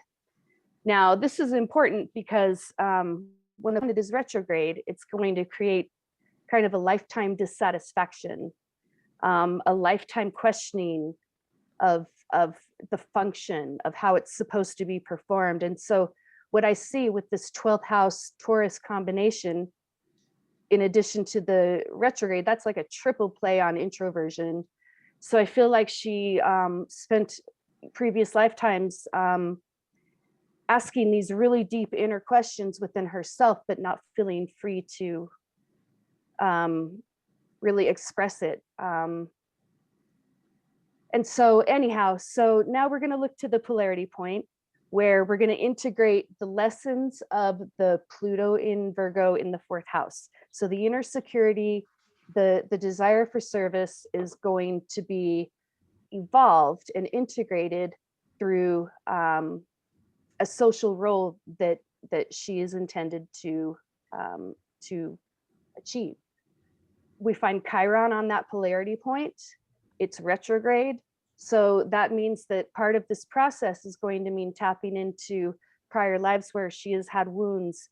Now this is important because when the planet is retrograde, it's going to create kind of a lifetime dissatisfaction, a lifetime questioning of the function of how it's supposed to be performed. And so what I see with this 12th house Taurus combination, in addition to the retrograde, that's like a triple play on introversion. So I feel like she spent previous lifetimes asking these really deep inner questions within herself, but not feeling free to really express it. And so anyhow, so now we're going to look to the polarity point, where we're going to integrate the lessons of the Pluto in Virgo in the 4th house. So the inner security, the desire for service is going to be evolved and integrated through a social role that she is intended to achieve. We find Chiron on that polarity point. It's retrograde. So that means that part of this process is going to mean tapping into prior lives where she has had wounds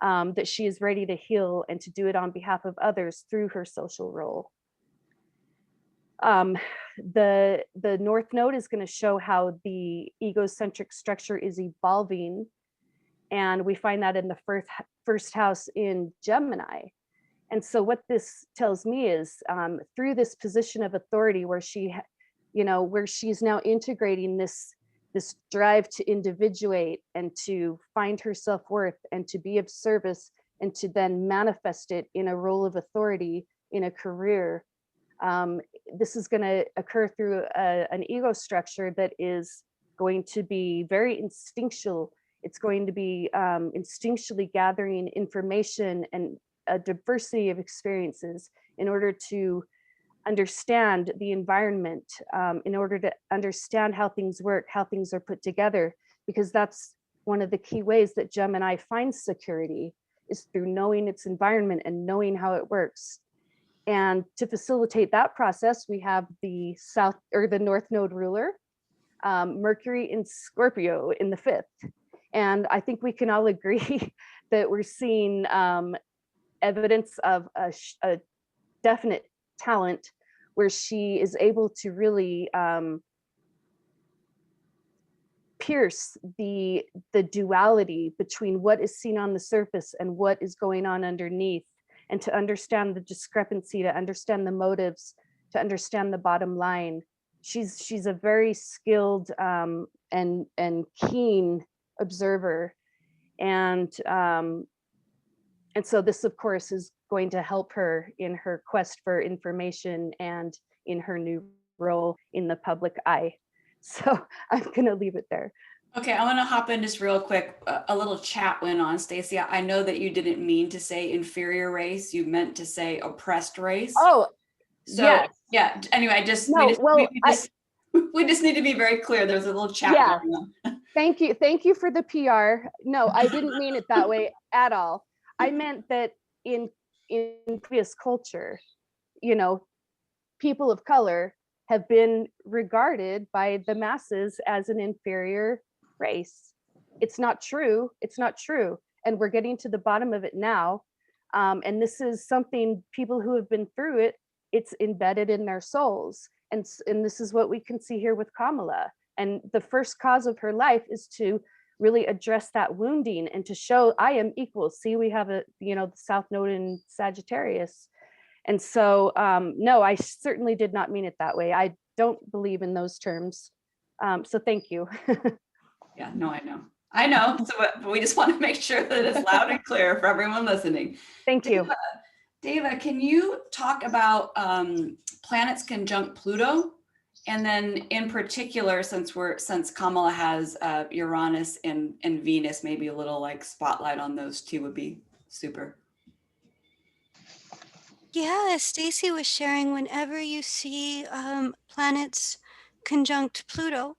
that she is ready to heal, and to do it on behalf of others through her social role. The North Node is going to show how the egocentric structure is evolving. And we find that in the first house in Gemini. And so what this tells me is through this position of authority where where she's now integrating this drive to individuate and to find her self-worth and to be of service and to then manifest it in a role of authority in a career. This is going to occur through an ego structure that is going to be very instinctual. It's going to be instinctually gathering information and a diversity of experiences in order to understand the environment, in order to understand how things work, how things are put together, because that's one of the key ways that Gemini finds security, is through knowing its environment and knowing how it works. And to facilitate that process, we have the North Node ruler, Mercury in Scorpio in the 5th. And I think we can all agree that we're seeing evidence of a definite talent where she is able to really pierce the duality between what is seen on the surface and what is going on underneath, and to understand the discrepancy, to understand the motives, to understand the bottom line. She's a very skilled and keen observer, and so this, of course, is going to help her in her quest for information and in her new role in the public eye. So I'm going to leave it there. Okay, I want to hop in just real quick. A little chat went on, Stacie. I know that you didn't mean to say inferior race. You meant to say oppressed race. Oh, so yes. yeah. Anyway, No, we just need to be very clear. There's a little chat going on. Thank you for the PR. No, I didn't mean it that way at all. I meant that in previous culture, you know, people of color have been regarded by the masses as an inferior race. It's not true. It's not true. And we're getting to the bottom of it now. And this is something people who have been through it, it's embedded in their souls. And this is what we can see here with Kamala. And the first cause of her life is to really address that wounding and to show I am equal. See, we have the South Node in Sagittarius. And so, no, I certainly did not mean it that way. I don't believe in those terms. So thank you. Yeah, no, I know. So, but we just want to make sure that it's loud and clear for everyone listening. Thank you. Deva, can you talk about planets conjunct Pluto? And then in particular, since Kamala has Uranus and Venus, maybe a little like spotlight on those two would be super. Yeah, as Stacie was sharing, whenever you see planets conjunct Pluto,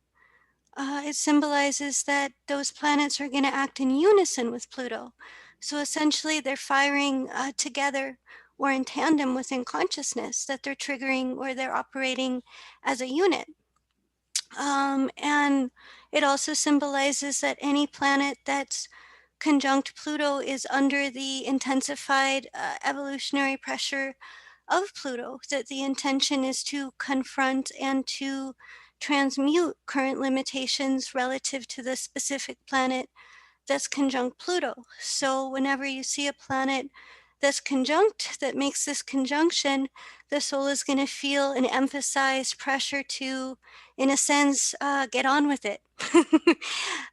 it symbolizes that those planets are going to act in unison with Pluto. So essentially, they're firing together or in tandem within consciousness, that they're triggering or they're operating as a unit. And it also symbolizes that any planet that's conjunct Pluto is under the intensified evolutionary pressure of Pluto, that the intention is to confront and to transmute current limitations relative to the specific planet that's conjunct Pluto. So whenever you see a planet that's conjunct, that makes this conjunction, the soul is going to feel an emphasized pressure to, in a sense, get on with it.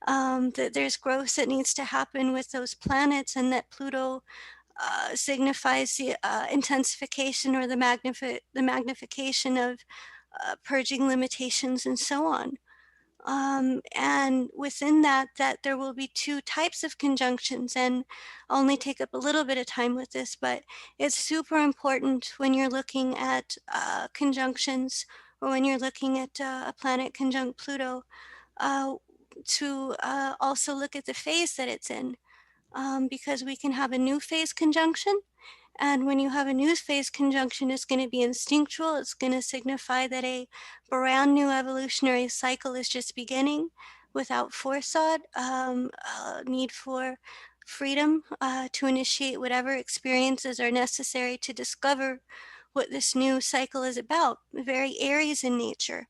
That there's growth that needs to happen with those planets, and that Pluto signifies the intensification or the magnification of purging limitations and so on. And within that there will be two types of conjunctions, and I'll only take up a little bit of time with this, but it's super important when you're looking at conjunctions, or when you're looking at a planet conjunct Pluto, to also look at the phase that it's in, because we can have a new phase conjunction. And when you have a new phase conjunction, it's going to be instinctual. It's going to signify that a brand new evolutionary cycle is just beginning, without forethought, need for freedom to initiate whatever experiences are necessary to discover what this new cycle is about. Very Aries in nature.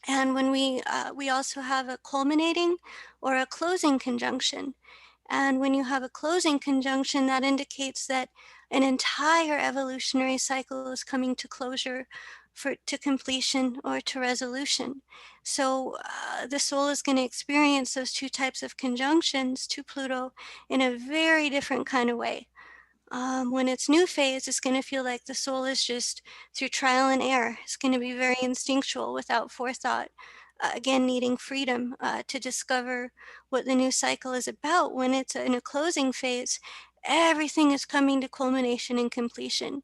And when we also have a culminating or a closing conjunction. And when you have a closing conjunction, that indicates that an entire evolutionary cycle is coming to closure, to completion or to resolution. So the soul is going to experience those two types of conjunctions to Pluto in a very different kind of way. When it's new phase, it's going to feel like the soul is just through trial and error. It's going to be very instinctual, without forethought. Again, needing freedom to discover what the new cycle is about. When it's in a closing phase, everything is coming to culmination and completion.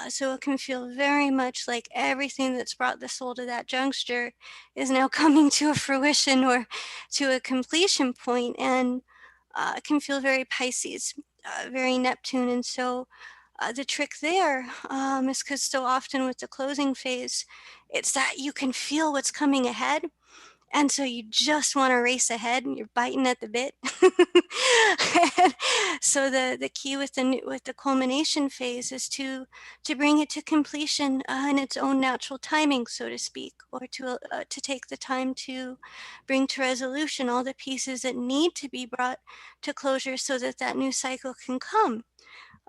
So it can feel very much like everything that's brought the soul to that juncture is now coming to a fruition or to a completion point, and it can feel very Pisces, very Neptune. And so the trick there is because so often with the closing phase, it's that you can feel what's coming ahead. And so you just want to race ahead, and you're biting at the bit. So the key with the culmination phase is to bring it to completion in its own natural timing, so to speak, or to take the time to bring to resolution all the pieces that need to be brought to closure, so that that new cycle can come,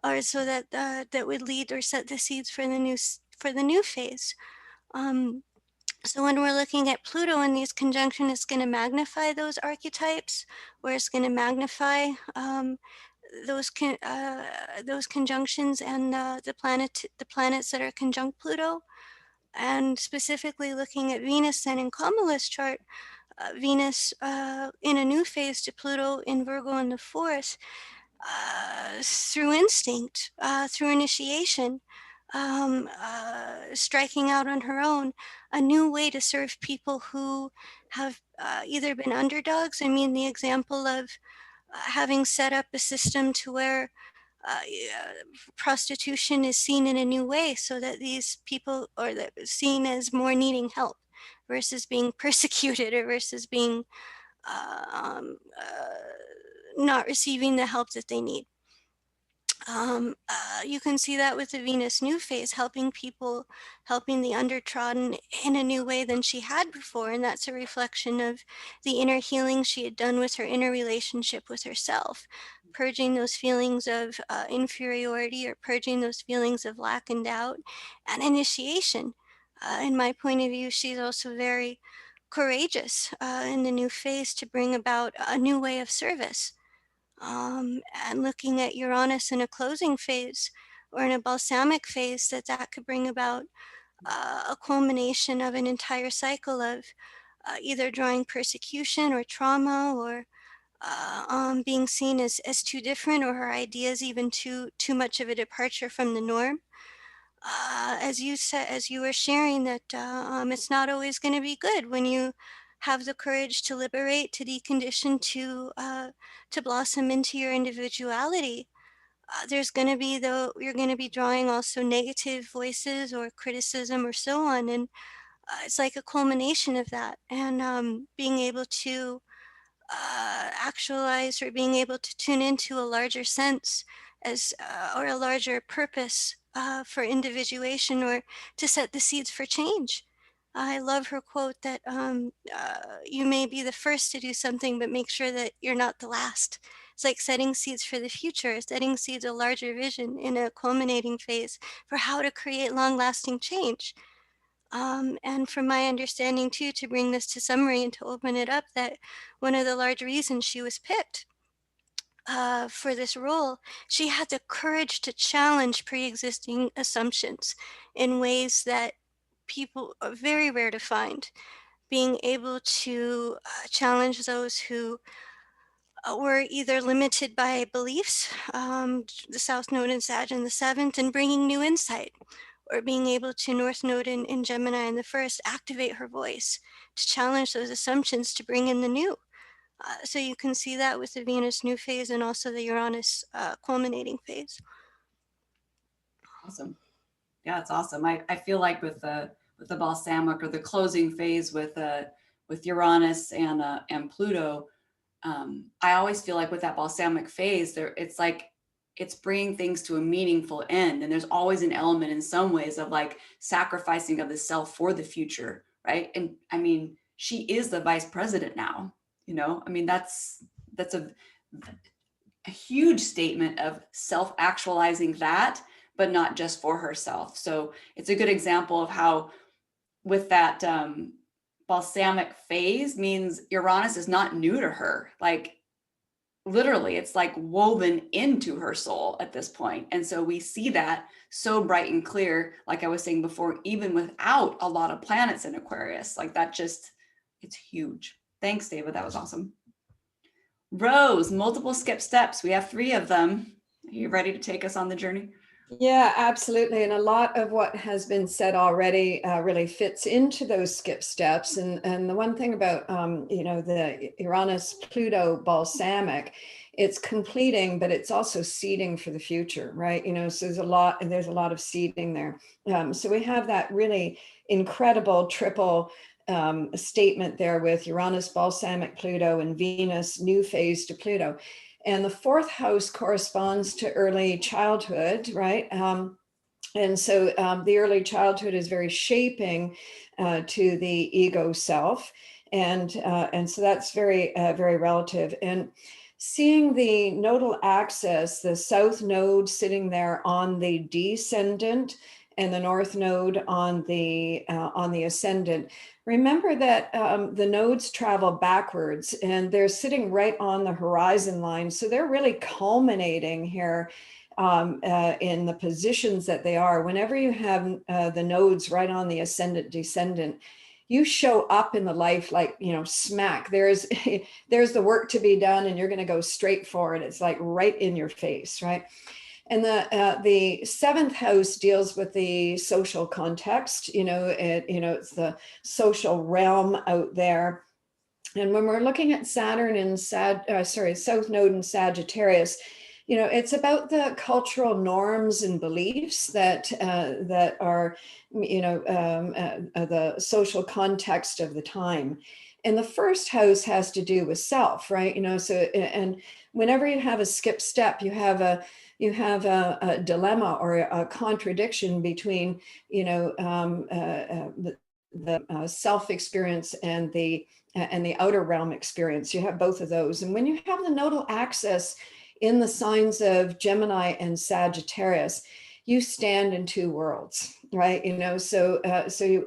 or so that that would lead or set the seeds for the new phase. So when we're looking at Pluto in these conjunctions, it's going to magnify those archetypes, where it's going to magnify those conjunctions and the planets that are conjunct Pluto. And specifically looking at Venus then in Kamala's chart, Venus in a new phase to Pluto in Virgo in the fourth, through instinct, through initiation, striking out on her own, a new way to serve people who have either been underdogs. I mean, the example of having set up a system to where prostitution is seen in a new way, so that these people are seen as more needing help versus being persecuted, or versus being not receiving the help that they need. You can see that with the Venus new phase, helping people, helping the undertrodden in a new way than she had before. And that's a reflection of the inner healing she had done with her inner relationship with herself, purging those feelings of inferiority, or purging those feelings of lack and doubt and initiation. In my point of view, she's also very courageous in the new phase to bring about a new way of service. And looking at Uranus in a closing phase or in a balsamic phase, that could bring about a culmination of an entire cycle of either drawing persecution or trauma, or being seen as too different, or her ideas even too much of a departure from the norm. As you said, as you were sharing, that it's not always going to be good when you have the courage to liberate, to decondition, to blossom into your individuality. There's going to be, though, you're going to be drawing also negative voices or criticism or so on, and it's like a culmination of that. And being able to actualize, or being able to tune into a larger sense as or a larger purpose for individuation, or to set the seeds for change. I love her quote that you may be the first to do something, but make sure that you're not the last. It's like setting seeds for the future, setting seeds a larger vision in a culminating phase for how to create long-lasting change. And from my understanding too, to bring this to summary and to open it up, that one of the large reasons she was picked for this role, she had the courage to challenge pre-existing assumptions in ways that people are very rare to find. Being able to challenge those who were either limited by beliefs, the South Node in Sag in the seventh, and bringing new insight, or being able to North Node in Gemini in the first, activate her voice to challenge those assumptions, to bring in the new. So you can see that with the Venus new phase and also the Uranus culminating phase. Awesome. Yeah, it's awesome. I feel like with the balsamic, or the closing phase with Uranus and Pluto, I always feel like with that balsamic phase, it's like it's bringing things to a meaningful end, and there's always an element in some ways of like sacrificing of the self for the future, right? And I mean, she is the vice president now. You know, I mean, that's a huge statement of self-actualizing that, but not just for herself. So it's a good example of how with that balsamic phase means Uranus is not new to her. Like literally, it's like woven into her soul at this point. And so we see that so bright and clear, like I was saying before, even without a lot of planets in Aquarius. Like that just, it's huge. Thanks, Deva. That was awesome. Rose, multiple skip steps. We have 3 of them. Are you ready to take us on the journey? Yeah, absolutely. And a lot of what has been said already really fits into those skip steps. And the one thing about, the Uranus-Pluto balsamic, it's completing, but it's also seeding for the future, right? So there's a lot of seeding there. So we have that really incredible triple statement there with Uranus, balsamic, Pluto, and Venus, new phase to Pluto. And the 4th house corresponds to early childhood, right? And so the early childhood is very shaping to the ego self. And so that's very, very relative. And seeing the nodal axis, the South Node sitting there on the descendant, and the North Node on the ascendant. Remember that the nodes travel backwards and they're sitting right on the horizon line. So they're really culminating here in the positions that they are. Whenever you have the nodes right on the ascendant descendant, you show up in the life like, you know, smack. There's the work to be done and you're going to go straight for it. It's like right in your face, right? And the seventh house deals with the social context. It's the social realm out there. And when we're looking at Saturn and South Node in Sagittarius, it's about the cultural norms and beliefs that are, the social context of the time. And the first house has to do with self, right? And whenever you have a skip step, you have a dilemma or a contradiction between, the self experience and the outer realm experience. You have both of those. And when you have the nodal axis in the signs of Gemini and Sagittarius, you stand in two worlds, right? So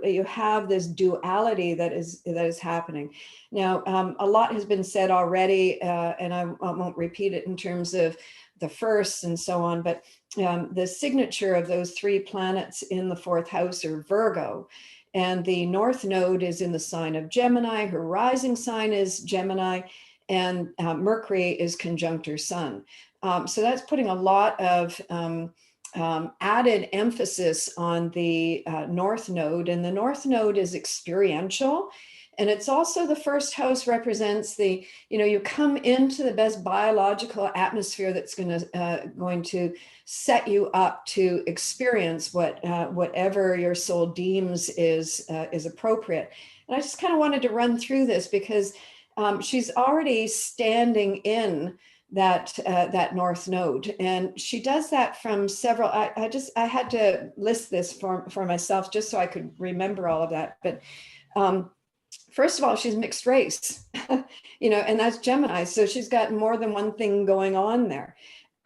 you have this duality that is happening. Now, a lot has been said already, and I won't repeat it in terms of the firsts and so on, but the signature of those three planets in the fourth house are Virgo. And the North Node is in the sign of Gemini, her rising sign is Gemini, and Mercury is conjunct her Sun. So that's putting a lot of added emphasis on the North Node. And the North Node is experiential. And it's also the first house represents you come into the best biological atmosphere that's going to set you up to experience whatever your soul deems is appropriate. And I just kind of wanted to run through this because she's already standing in that North Node, and she does that from several. I had to list this for myself just so I could remember all of that. But first of all, she's mixed race, and that's Gemini, so she's got more than one thing going on there.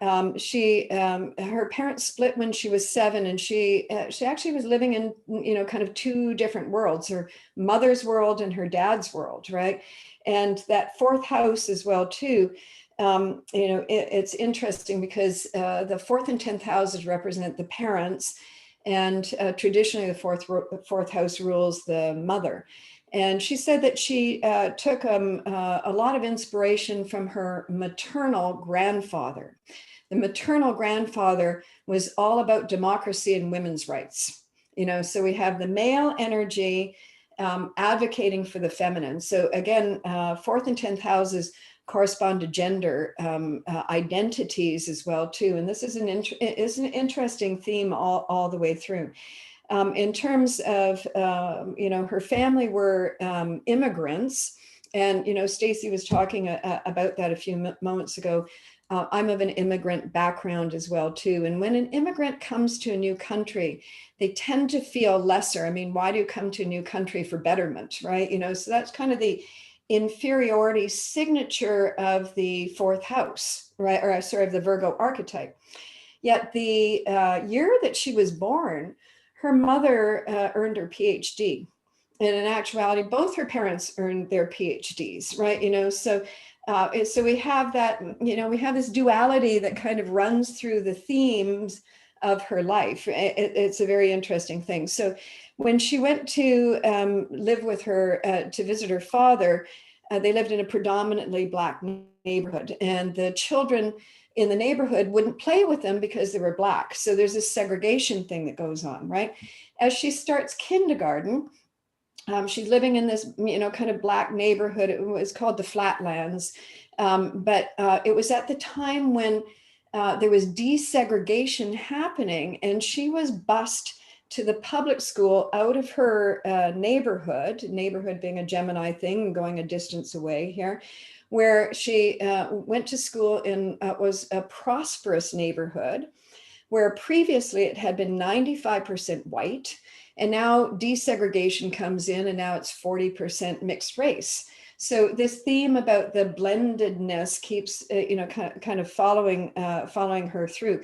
Her parents split when she was 7, and she actually was living in kind of two different worlds: her mother's world and her dad's world, right? And that fourth house as well too. It's interesting because the 4th and 10th houses represent the parents, and traditionally the fourth house rules the mother. And she said that she took a lot of inspiration from her maternal grandfather. The maternal grandfather was all about democracy and women's rights. So we have the male energy advocating for the feminine. So again, 4th and 10th houses correspond to gender identities as well too. And this is an interesting theme all the way through. In terms of, her family were immigrants. And, Stacie was talking about that a few moments ago. I'm of an immigrant background as well too. And when an immigrant comes to a new country, they tend to feel lesser. I mean, why do you come to a new country? For betterment, right? So that's kind of the inferiority signature of the fourth house, right? Or sorry, of the Virgo archetype. Yet the year that she was born, her mother earned her PhD. And in actuality, both her parents earned their PhDs, right? So we have that, we have this duality that kind of runs through the themes of her life. It's a very interesting thing. So when she went to live with her, to visit her father, they lived in a predominantly Black neighborhood, and the children in the neighborhood wouldn't play with them because they were Black. So there's this segregation thing that goes on, right? As she starts kindergarten, she's living in this, kind of Black neighborhood. It was called the Flatlands. But it was at the time when there was desegregation happening, and she was bused to the public school out of her neighborhood being a Gemini thing, going a distance away here, where she went to school in was a prosperous neighborhood, where previously it had been 95% white, and now desegregation comes in, and now it's 40% mixed race. So this theme about the blendedness keeps, kind of following her through.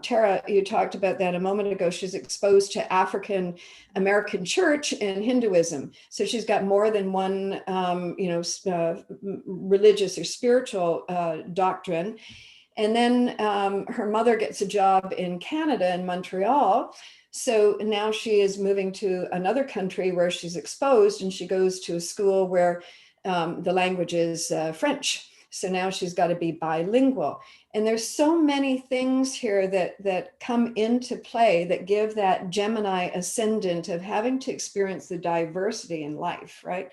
Tara, you talked about that a moment ago. She's exposed to African American church and Hinduism. So she's got more than one, religious or spiritual doctrine. And then her mother gets a job in Canada, in Montreal. So now she is moving to another country where she's exposed, and she goes to a school where the language is French. So now she's got to be bilingual. And there's so many things here that come into play that give that Gemini ascendant of having to experience the diversity in life, right?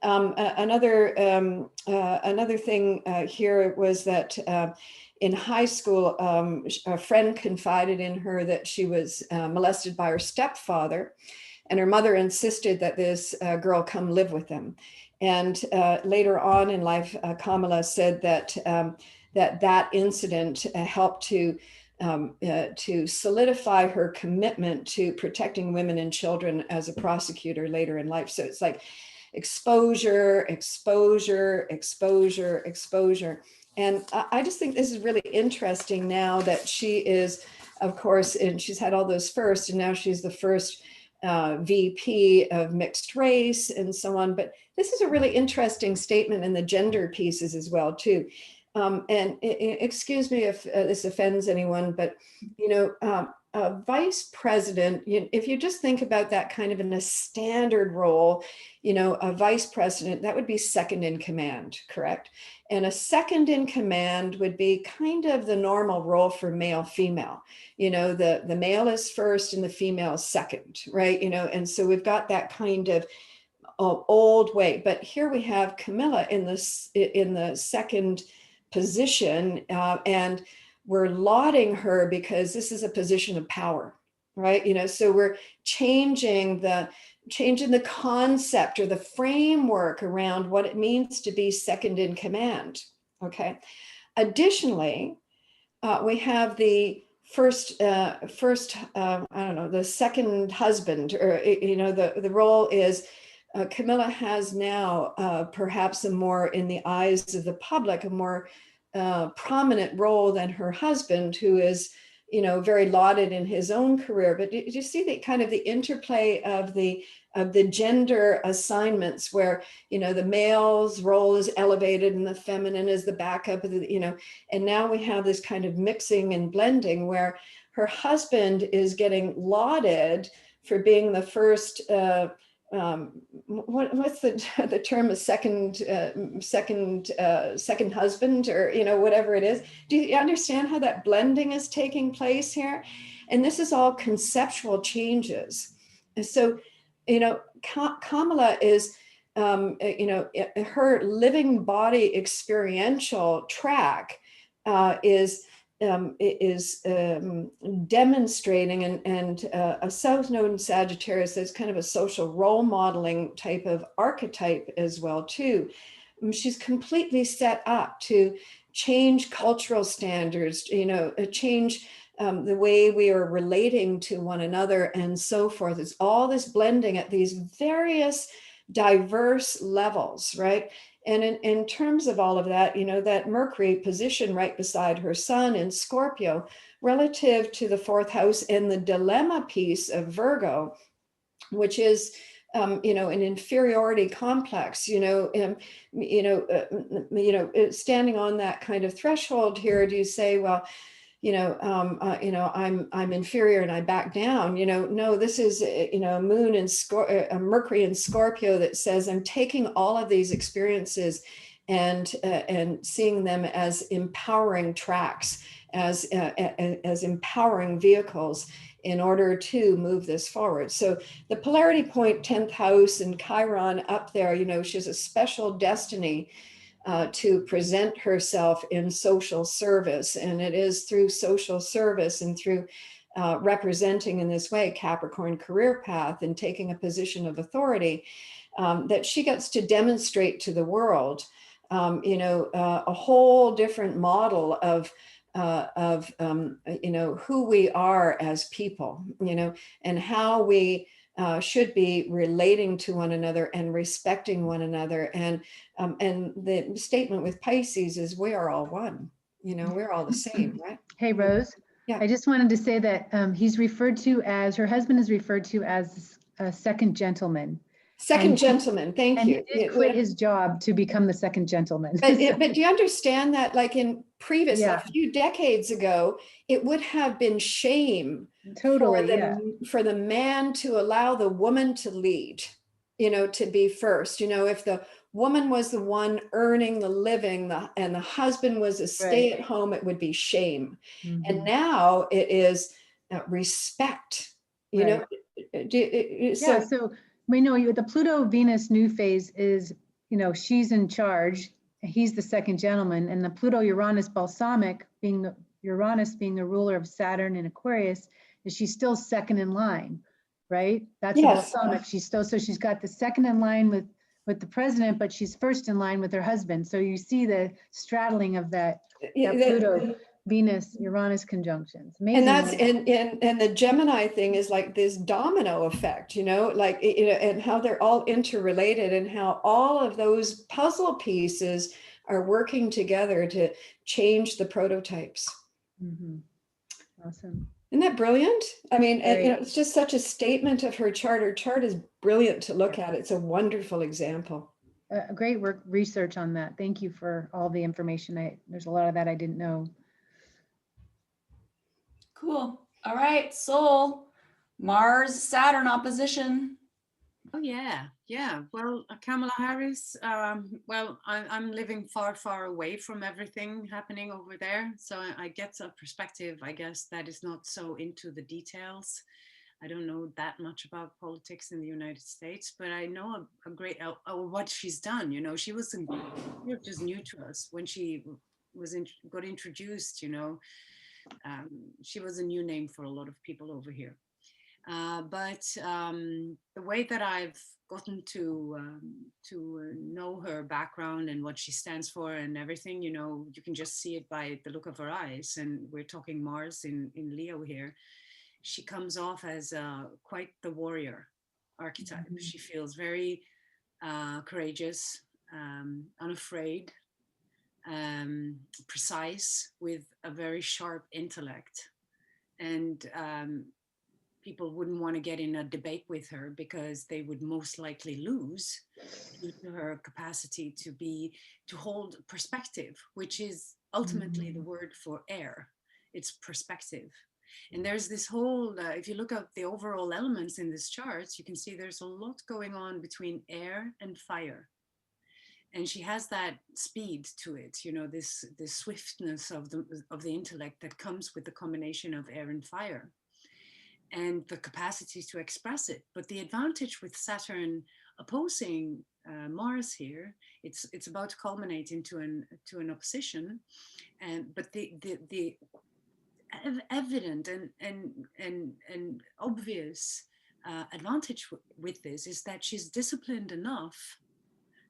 Another thing here was that in high school, a friend confided in her that she was molested by her stepfather, and her mother insisted that this girl come live with them. And later on in life, Kamala said that that incident helped to solidify her commitment to protecting women and children as a prosecutor later in life. So it's like exposure, exposure, exposure, exposure. And I just think this is really interesting now that she is, of course, and she's had all those first, and now she's the first VP of mixed race and so on. But this is a really interesting statement in the gender pieces as well, too. And excuse me if this offends anyone, but, a vice president, if you just think about that kind of in a standard role, a vice president, that would be second in command, correct? And a second in command would be kind of the normal role for male, female. The male is first and the female is second, right? And so we've got that kind of old way. But here we have Camilla in the second position, and we're lauding her because this is a position of power, right? So we're changing the concept or the framework around what it means to be second in command. Okay. Additionally, we have the the second husband, or the role is Camilla has now perhaps a more, in the eyes of the public, a more prominent role than her husband, who is very lauded in his own career. But do you see the kind of the interplay of the gender assignments, where the male's role is elevated and the feminine is the backup of the, and now we have this kind of mixing and blending where her husband is getting lauded for being the first what's the term, a second husband, or whatever it is. Do you understand how that blending is taking place here? And this is all conceptual changes. And so Kamala is her living body experiential track is demonstrating, and a South Node in Sagittarius is kind of a social role modeling type of archetype as well too. She's completely set up to change cultural standards, change the way we are relating to one another and so forth. It's all this blending at these various diverse levels, right? And in terms of all of that, that Mercury position right beside her sun in Scorpio, relative to the fourth house and the dilemma piece of Virgo, which is, an inferiority complex, standing on that kind of threshold here, do you say, well, I'm inferior and I back down, no, this is, moon and Mercury in Scorpio that says, I'm taking all of these experiences and seeing them as empowering tracks, as empowering vehicles in order to move this forward. So the polarity point, 10th house and Chiron up there, she has a special destiny to present herself in social service. And it is through social service and through representing in this way Capricorn career path and taking a position of authority that she gets to demonstrate to the world, a whole different model of who we are as people, and how we should be relating to one another and respecting one another. And the statement with Pisces is we are all one. You know, we're all the same, right? Hey, Rose. Yeah. I just wanted to say that he's referred to as, her husband is referred to as a second gentleman. Second And- gentleman, thank And you. he did quit his job to become the second gentleman. But do you understand that, like in previous, Yeah. a few decades ago, it would have been shame Totally, for the man to allow the woman to lead, you know, to be first. You know, if the woman was the one earning the living, and the husband was a stay-at-home, it would be shame. Mhm. And now it is respect. You know, Yeah, so we know the Pluto Venus new phase is, you know, she's in charge. He's the second gentleman, and the Pluto Uranus balsamic Uranus being the ruler of Saturn and Aquarius, is she's still second in line, right? That's Yes. a balsamic. She's still, so she's got the second in line with the president, but she's first in line with her husband. So you see the straddling of that Pluto Venus Uranus conjunctions. Amazing. And that's and the Gemini thing is like this domino effect, you know, like, you know, and how they're all interrelated and how all of those puzzle pieces are working together to change the prototypes. Mhm. Awesome. Isn't that brilliant? I mean, and, you know, Right. it's just such a statement of her chart. Her chart is brilliant to look at. It's a wonderful example. Great work, research on that. Thank you for all the information. There's a lot of that I didn't know. Cool. All right, Soul. Mars Saturn opposition. Oh yeah, yeah. Well, Kamala Harris. Well, I'm living far, far away from everything happening over there, so I get a perspective, I guess, that is not so into the details. I don't know that much about politics in the United States, but I know a great what she's done. You know, she was just new to us when she got introduced. You know, she was a new name for a lot of people over here. But the way that I've gotten to know her background and what she stands for and everything, you know, you can just see it by the look of her eyes. And we're talking Mars in Leo here. She comes off as quite the warrior archetype. Mm-hmm. She feels very courageous, unafraid, precise, with a very sharp intellect. And people wouldn't want to get in a debate with her because they would most likely lose due to her capacity to hold perspective, which is ultimately the word for air. It's perspective. And there's this whole, if you look at the overall elements in this chart, you can see there's a lot going on between air and fire. And she has that speed to it, you know, this swiftness of the intellect that comes with the combination of air and fire, and the capacity to express it. But the advantage with Saturn opposing Mars here, it's about to culminate into an opposition, but the evident and obvious advantage with this is that she's disciplined enough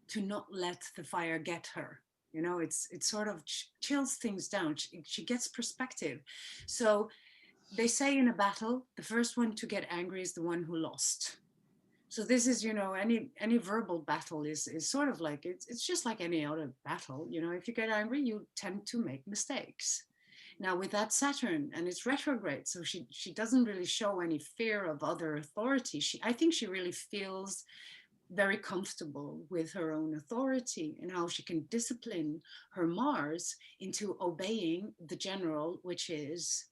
to not let the fire get her. You know, it sort of chills things down. She gets perspective. So they say in a battle, the first one to get angry is the one who lost. So this is, you know, any verbal battle is sort of like, it's just like any other battle. You know, if you get angry, you tend to make mistakes. Now with that Saturn, and it's retrograde, so she doesn't really show any fear of other authority. I think she really feels very comfortable with her own authority and how she can discipline her Mars into obeying the general, which is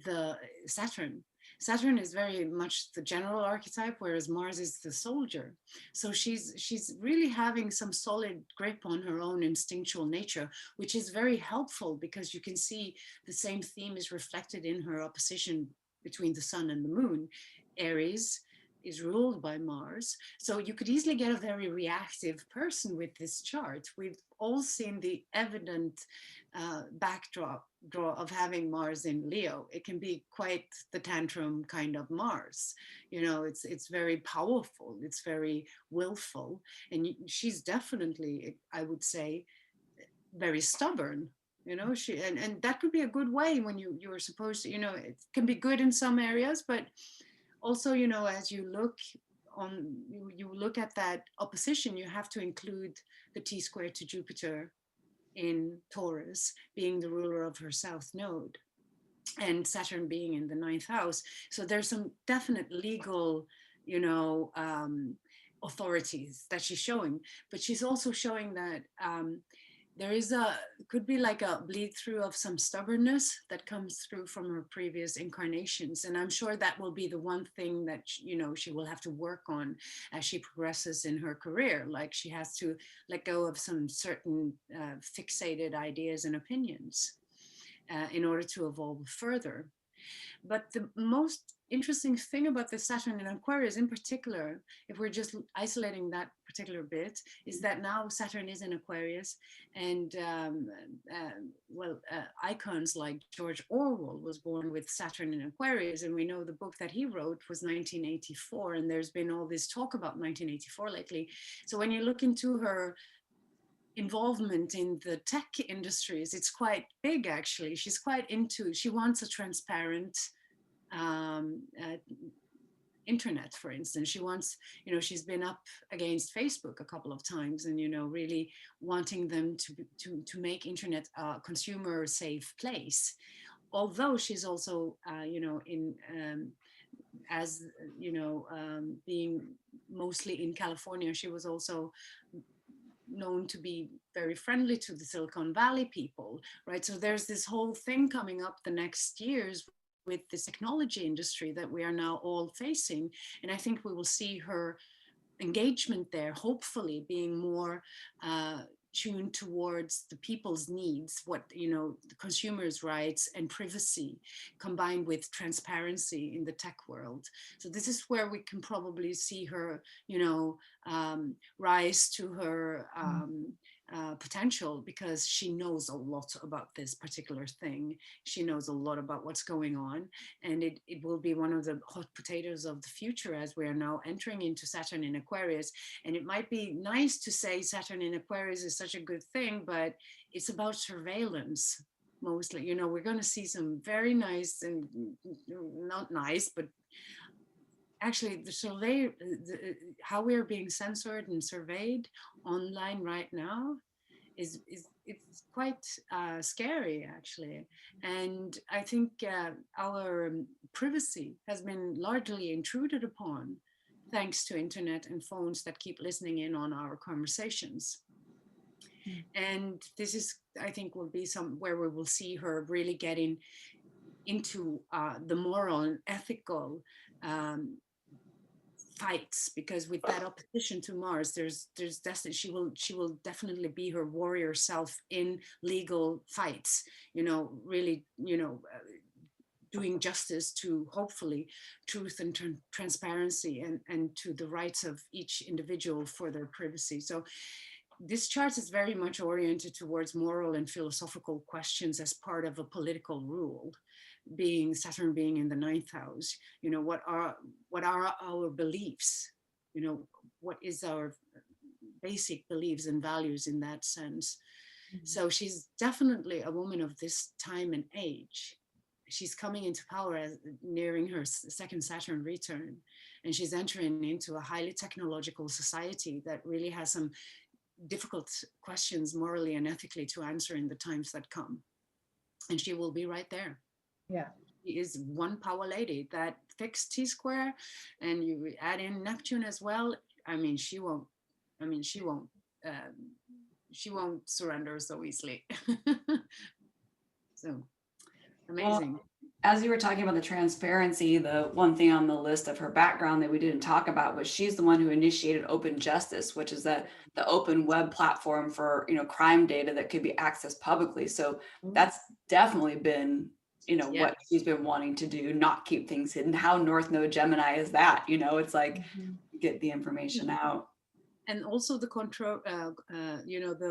the Saturn. Saturn is very much the general archetype, whereas Mars is the soldier. So she's really having some solid grip on her own instinctual nature, which is very helpful because you can see the same theme is reflected in her opposition between the sun and the moon. Aries is ruled by Mars. So you could easily get a very reactive person with this chart. We've all seen the evident backdrop of having Mars in Leo. It can be quite the tantrum kind of Mars. You know, it's very powerful. It's very willful. And she's definitely, I would say, very stubborn. You know, and that could be a good way when you're supposed to, you know, it can be good in some areas, but also, you know, as you look on, you look at that opposition, you have to include the T-square to Jupiter in Taurus, being the ruler of her south node, and Saturn being in the 9th house. So there's some definite legal, you know, authorities that she's showing, but she's also showing that there is could be like a bleed through of some stubbornness that comes through from her previous incarnations. And I'm sure that will be the one thing that, you know, she will have to work on as she progresses in her career. Like she has to let go of some certain fixated ideas and opinions in order to evolve further. But the most interesting thing about the Saturn in Aquarius in particular, if we're just isolating that particular bit, is that now Saturn is in Aquarius, and icons like George Orwell was born with Saturn in Aquarius, and we know the book that he wrote was 1984, and there's been all this talk about 1984 lately. So when you look into her involvement in the tech industries, it's quite big actually. She's quite into, she wants a transparent internet, for instance. She wants, you know, she's been up against Facebook a couple of times, and, you know, really wanting them to make internet a consumer safe place. Although she's also, you know, in as you know, being mostly in California, she was also known to be very friendly to the Silicon Valley people, right? So there's this whole thing coming up the next years with this technology industry that we are now all facing. And I think we will see her engagement there, hopefully being more tuned towards the people's needs, what, you know, the consumers' rights and privacy, combined with transparency in the tech world. So this is where we can probably see her, you know, rise to her potential, because she knows a lot about this particular thing. She knows a lot about what's going on, and it will be one of the hot potatoes of the future as we are now entering into Saturn in Aquarius. And it might be nice to say Saturn in Aquarius is such a good thing, but it's about surveillance mostly. You know, we're going to see some very nice, and not nice, but actually how we're being censored and surveyed online right now is it's quite scary actually. And I think our privacy has been largely intruded upon thanks to internet and phones that keep listening in on our conversations. And this is, I think, will be where we will see her really getting into the moral and ethical fights, because with that opposition to Mars, there's she will definitely be her warrior self in legal fights, you know, really, you know, doing justice to hopefully truth and transparency, and to the rights of each individual for their privacy. So this chart is very much oriented towards moral and philosophical questions as part of a political rule, being Saturn being in the 9th house. You know, what are our beliefs? You know, what is our basic beliefs and values in that sense? So she's definitely a woman of this time and age. She's coming into power as nearing her second Saturn return, and she's entering into a highly technological society that really has some difficult questions morally and ethically to answer in the times that come. And she will be right there. Yeah. She is one power lady. That fixed T-square, and you add in Neptune as well. I mean, she won't surrender so easily. So amazing. Well, as you were talking about the transparency, the one thing on the list of her background that we didn't talk about was she's the one who initiated Open Justice, which is the open web platform for, you know, crime data that could be accessed publicly. So that's definitely been, you know, what she's been wanting to do, not keep things hidden. How North Node Gemini is that? You know, it's like get the information out. And also the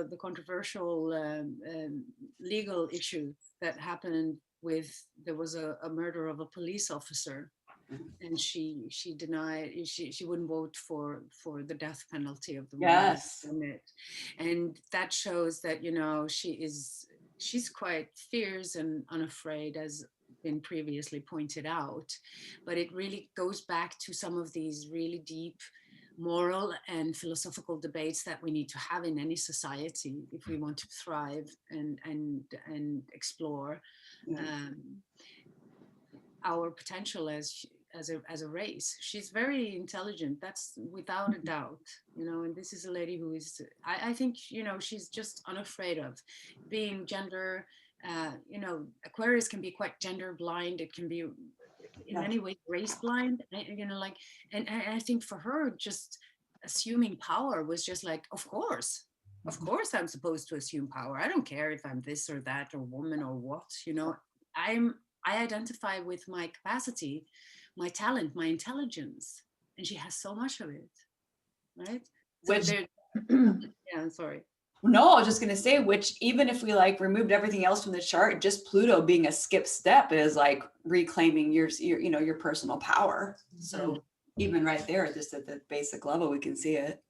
the controversial legal issue that happened with, there was a murder of a police officer, and she denied, she wouldn't vote for the death penalty of the woman. And that shows that, you know, she's quite fierce and unafraid, as been previously pointed out, but it really goes back to some of these really deep moral and philosophical debates that we need to have in any society if we want to thrive and explore our potential as a race. She's very intelligent, that's without a doubt, you know, and this is a lady who is, I think, you know, she's just unafraid of being gender, you know, Aquarius can be quite gender blind, it can be in many ways race blind, you know, like, and I think for her, just assuming power was just like, of course I'm supposed to assume power. I don't care if I'm this or that or woman or what, you know, I identify with my capacity, my talent, my intelligence, and she has so much of it, right? So yeah, I'm sorry. No, I was just gonna say, which even if we like removed everything else from the chart, just Pluto being a skip step is like reclaiming your you know, your personal power. So even right there, just at the basic level, we can see it.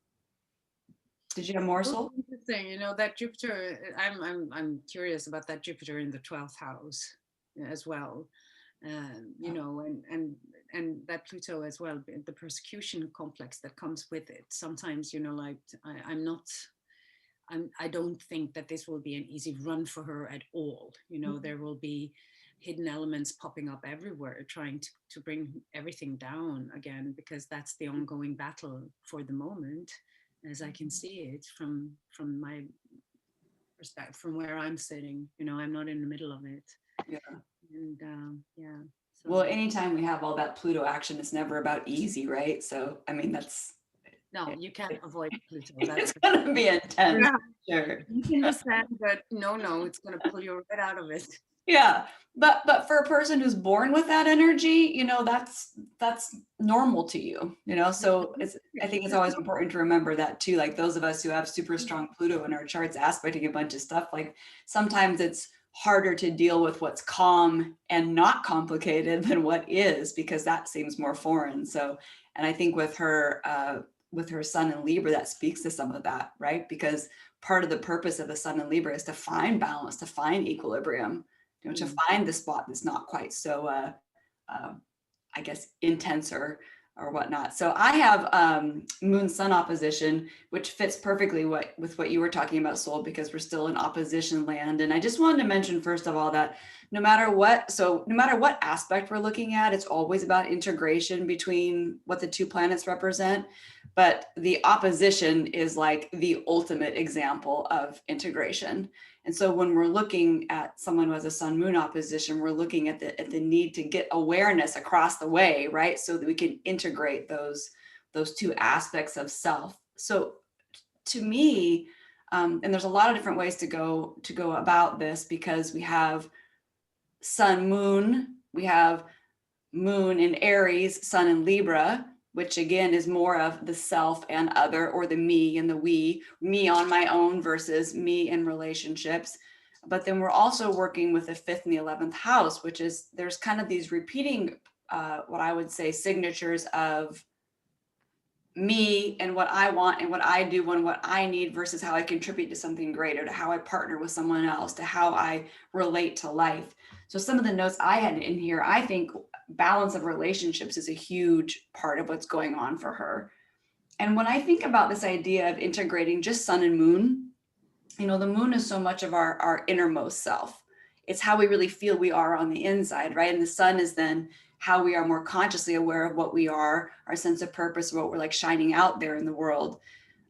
Did you have more, Sol? Interesting, you know, that Jupiter. I'm curious about that Jupiter in the 12th house as well. You know, and that Pluto as well, the persecution complex that comes with it. Sometimes, you know, like I don't think that this will be an easy run for her at all. You know, there will be hidden elements popping up everywhere, trying to bring everything down again, because that's the ongoing battle for the moment, as I can see it from my perspective, from where I'm sitting. You know, I'm not in the middle of it. Yeah. And yeah. So. Well, anytime we have all that Pluto action, it's never about easy, right? So, I mean, that's. No, you can't avoid Pluto. It's going to be intense. Yeah. Sure. You can understand, but no, it's going to pull you right out of it. Yeah, but for a person who's born with that energy, you know, that's normal to you, you know. So I think it's always important to remember that too. Like those of us who have super strong Pluto in our charts aspecting a bunch of stuff, like sometimes it's harder to deal with what's calm and not complicated than what is, because that seems more foreign. So, and I think with her sun in Libra, that speaks to some of that, right? Because part of the purpose of the sun in Libra is to find balance, to find equilibrium, you know, to find the spot that's not quite so, I guess, intense or whatnot. So I have Moon Sun opposition, which fits perfectly with what you were talking about, Sol, because we're still in opposition land. And I just wanted to mention, first of all, that no matter what aspect we're looking at, it's always about integration between what the two planets represent. But the opposition is like the ultimate example of integration. And so when we're looking at someone who has a sun moon opposition, we're looking at the need to get awareness across the way, right? So that we can integrate those two aspects of self. So to me, and there's a lot of different ways to go about this, because we have sun moon, we have moon in Aries, sun in Libra, which again is more of the self and other, or the me and the we, me on my own versus me in relationships. But then we're also working with the 5th and the 11th house, which is, there's kind of these repeating, what I would say, signatures of me and what I want and what I do and what I need versus how I contribute to something greater, to how I partner with someone else, to how I relate to life. So some of the notes I had in here, I think balance of relationships is a huge part of what's going on for her. And when I think about this idea of integrating just sun and moon, you know, the moon is so much of our innermost self. It's how we really feel we are on the inside, right? And the sun is then how we are more consciously aware of what we are, our sense of purpose, what we're like shining out there in the world.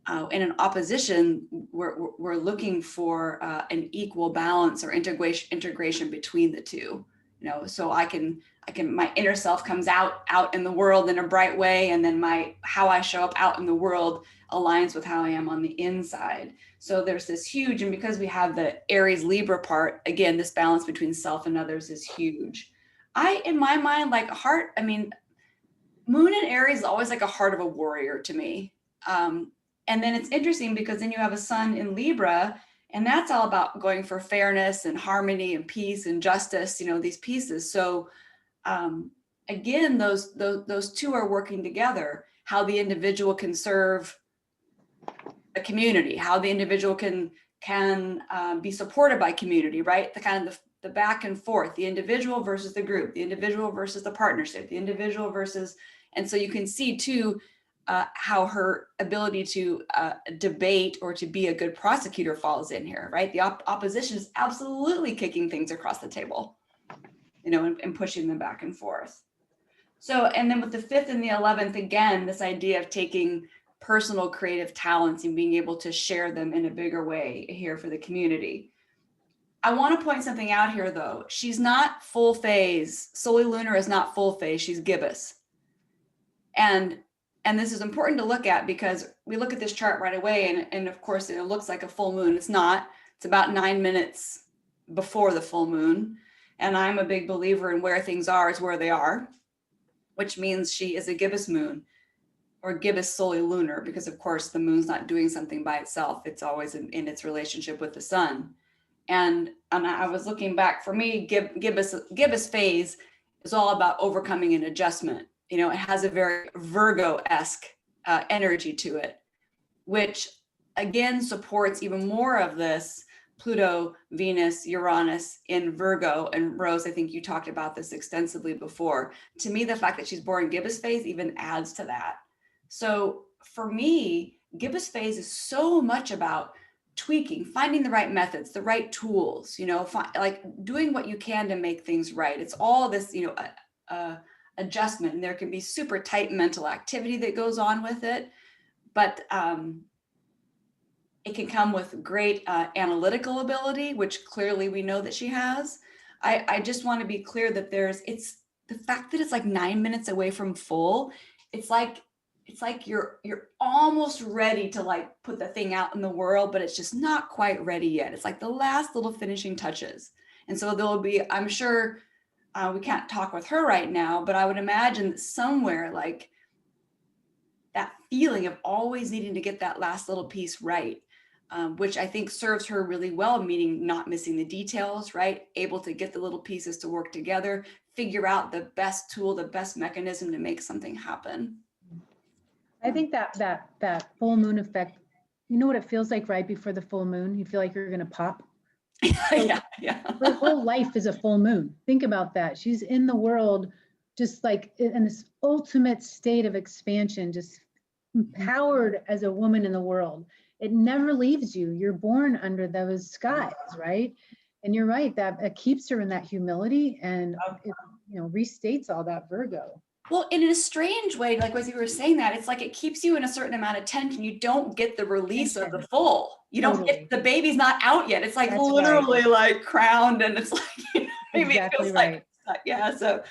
In an opposition, we're looking for an equal balance or integration between the two. You know, so I can my inner self comes out in the world in a bright way, and then how I show up out in the world aligns with how I am on the inside. So there's this huge, and because we have the Aries Libra part, again, this balance between self and others is huge. In my mind, like heart, I mean, moon in Aries is always like a heart of a warrior to me. And then it's interesting because then you have a sun in Libra, and that's all about going for fairness and harmony and peace and justice, you know, these pieces. So again, those two are working together, how the individual can serve a community, how the individual can be supported by community, right? The kind of the back and forth, the individual versus the group, the individual versus the partnership, the individual versus, and so you can see too, how her ability to debate or to be a good prosecutor falls in here, right? The opposition is absolutely kicking things across the table, you know, and pushing them back and forth. So, and then with the 5th and the 11th, again, this idea of taking personal creative talents and being able to share them in a bigger way here for the community. I want to point something out here though. She's not full phase. Solely lunar is not full phase. She's gibbous. And this is important to look at because we look at this chart right away and of course it looks like a full moon. It's not. It's about 9 minutes before the full moon. And I'm a big believer in where things are is where they are, which means she is a gibbous moon or gibbous solely lunar, because of course the moon's not doing something by itself. It's always in its relationship with the sun. And I was looking back, for me, gibbous phase is all about overcoming an adjustment. You know, it has a very Virgo-esque energy to it, which again supports even more of this Pluto, Venus, Uranus in Virgo. And Rose, I think you talked about this extensively before. To me, the fact that she's born gibbous phase even adds to that. So for me, gibbous phase is so much about tweaking, finding the right methods, the right tools, you know, like doing what you can to make things right. It's all this, you know, adjustment, and there can be super tight mental activity that goes on with it, but it can come with great analytical ability, which clearly we know that she has. I just want to be clear that it's the fact that it's like 9 minutes away from full. It's like you're almost ready to like put the thing out in the world, but it's just not quite ready yet. It's like the last little finishing touches. And so there'll be, I'm sure, we can't talk with her right now, but I would imagine that somewhere like that feeling of always needing to get that last little piece right, which I think serves her really well, meaning not missing the details, right? Able to get the little pieces to work together, figure out the best tool, the best mechanism to make something happen. I think that full moon effect, you know what it feels like right before the full moon? You feel like you're going to pop. Yeah. Her whole life is a full moon. Think about that. She's in the world just like in this ultimate state of expansion, just empowered as a woman in the world. It never leaves you. You're born under those skies, right? And you're right, that it keeps her in that humility and it, you know, restates all that Virgo. Well, in a strange way, like as you were saying that, it's like it keeps you in a certain amount of tension. You don't get the release of the full. You don't get, the baby's not out yet. It's like That's literally like crowned, and it's like, you know, maybe exactly it feels right. like, yeah. So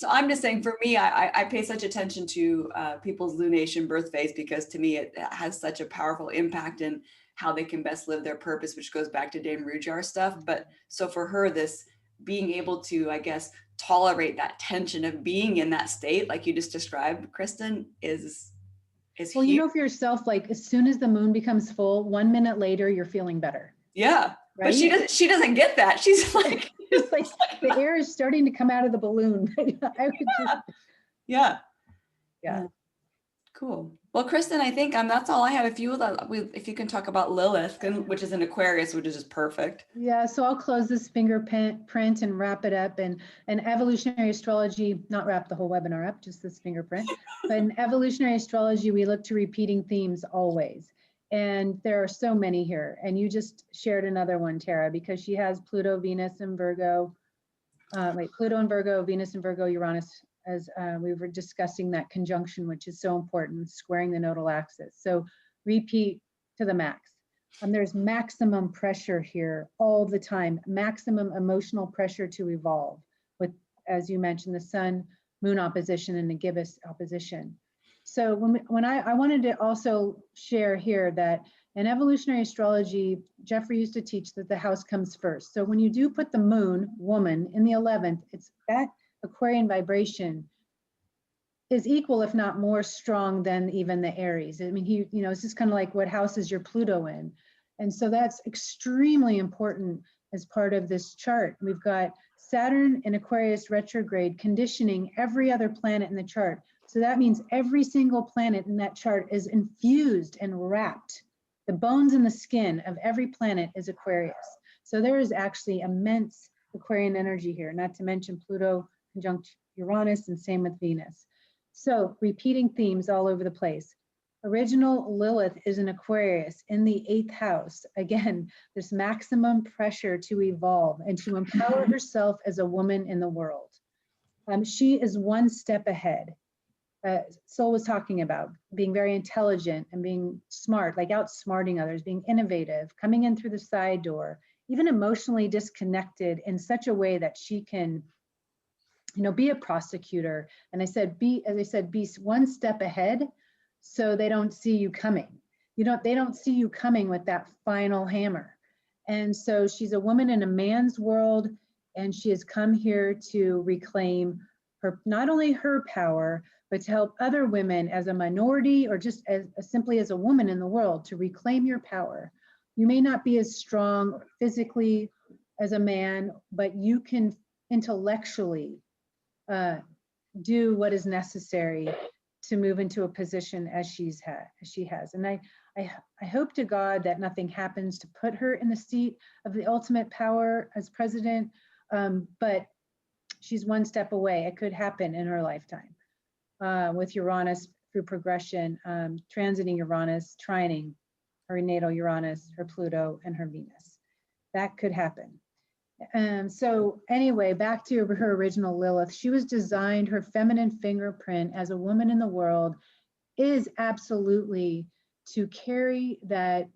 I'm just saying, for me, I pay such attention to people's lunation birth phase, because to me, it has such a powerful impact in how they can best live their purpose, which goes back to Dame Rujar stuff. But so for her, this being able to, I guess, tolerate that tension of being in that state, like you just described, Kristin, is well, huge. you know, for yourself, like as soon as the moon becomes full, 1 minute later, you're feeling better. Yeah, right? But she doesn't get that. She's like, it's like the air is starting to come out of the balloon. Yeah. Cool. Well, Kristin, I think that's all I have. If you can talk about Lilith, which is an Aquarius, which is just perfect. Yeah, so I'll close this fingerprint and wrap it up. And evolutionary astrology, not wrap the whole webinar up, just this fingerprint. But in evolutionary astrology, we look to repeating themes always. And there are so many here. And you just shared another one, Tara, because she has Pluto, Venus, and Virgo. Pluto and Virgo, Venus and Virgo, Uranus, as we were discussing that conjunction, which is so important, squaring the nodal axis. So repeat to the max. There's maximum pressure here all the time, maximum emotional pressure to evolve with, as you mentioned, the sun, moon opposition and the gibbous opposition. So when I wanted to also share here that in evolutionary astrology, Jeffrey used to teach that the house comes first. So when you do put the moon, woman, in the 11th, it's that Aquarian vibration is equal, if not more strong than even the Aries. I mean, it's just kind of like what house is your Pluto in? And so that's extremely important as part of this chart. We've got Saturn in Aquarius retrograde conditioning every other planet in the chart. So that means every single planet in that chart is infused and wrapped. The bones and the skin of every planet is Aquarius. So there is actually immense Aquarian energy here, not to mention Pluto conjunct Uranus, and same with Venus. So repeating themes all over the place. Original Lilith is an Aquarius in the 8th house. Again, this maximum pressure to evolve and to empower herself as a woman in the world. She is one step ahead. Sol was talking about being very intelligent and being smart, like outsmarting others, being innovative, coming in through the side door, even emotionally disconnected in such a way that she can, be a prosecutor. And as I said, be one step ahead so they don't see you coming. They don't see you coming with that final hammer. And so she's a woman in a man's world, and she has come here to reclaim not only her power, but to help other women as a minority or just as simply as a woman in the world to reclaim your power. You may not be as strong physically as a man, but you can intellectually do what is necessary to move into a position as she has. And I hope to God that nothing happens to put her in the seat of the ultimate power as president, but she's one step away. It could happen in her lifetime. With Uranus through progression, transiting Uranus, trining her natal Uranus, her Pluto, and her Venus. That could happen. So anyway, back to her original Lilith. She was designed, her feminine fingerprint as a woman in the world is absolutely to carry that,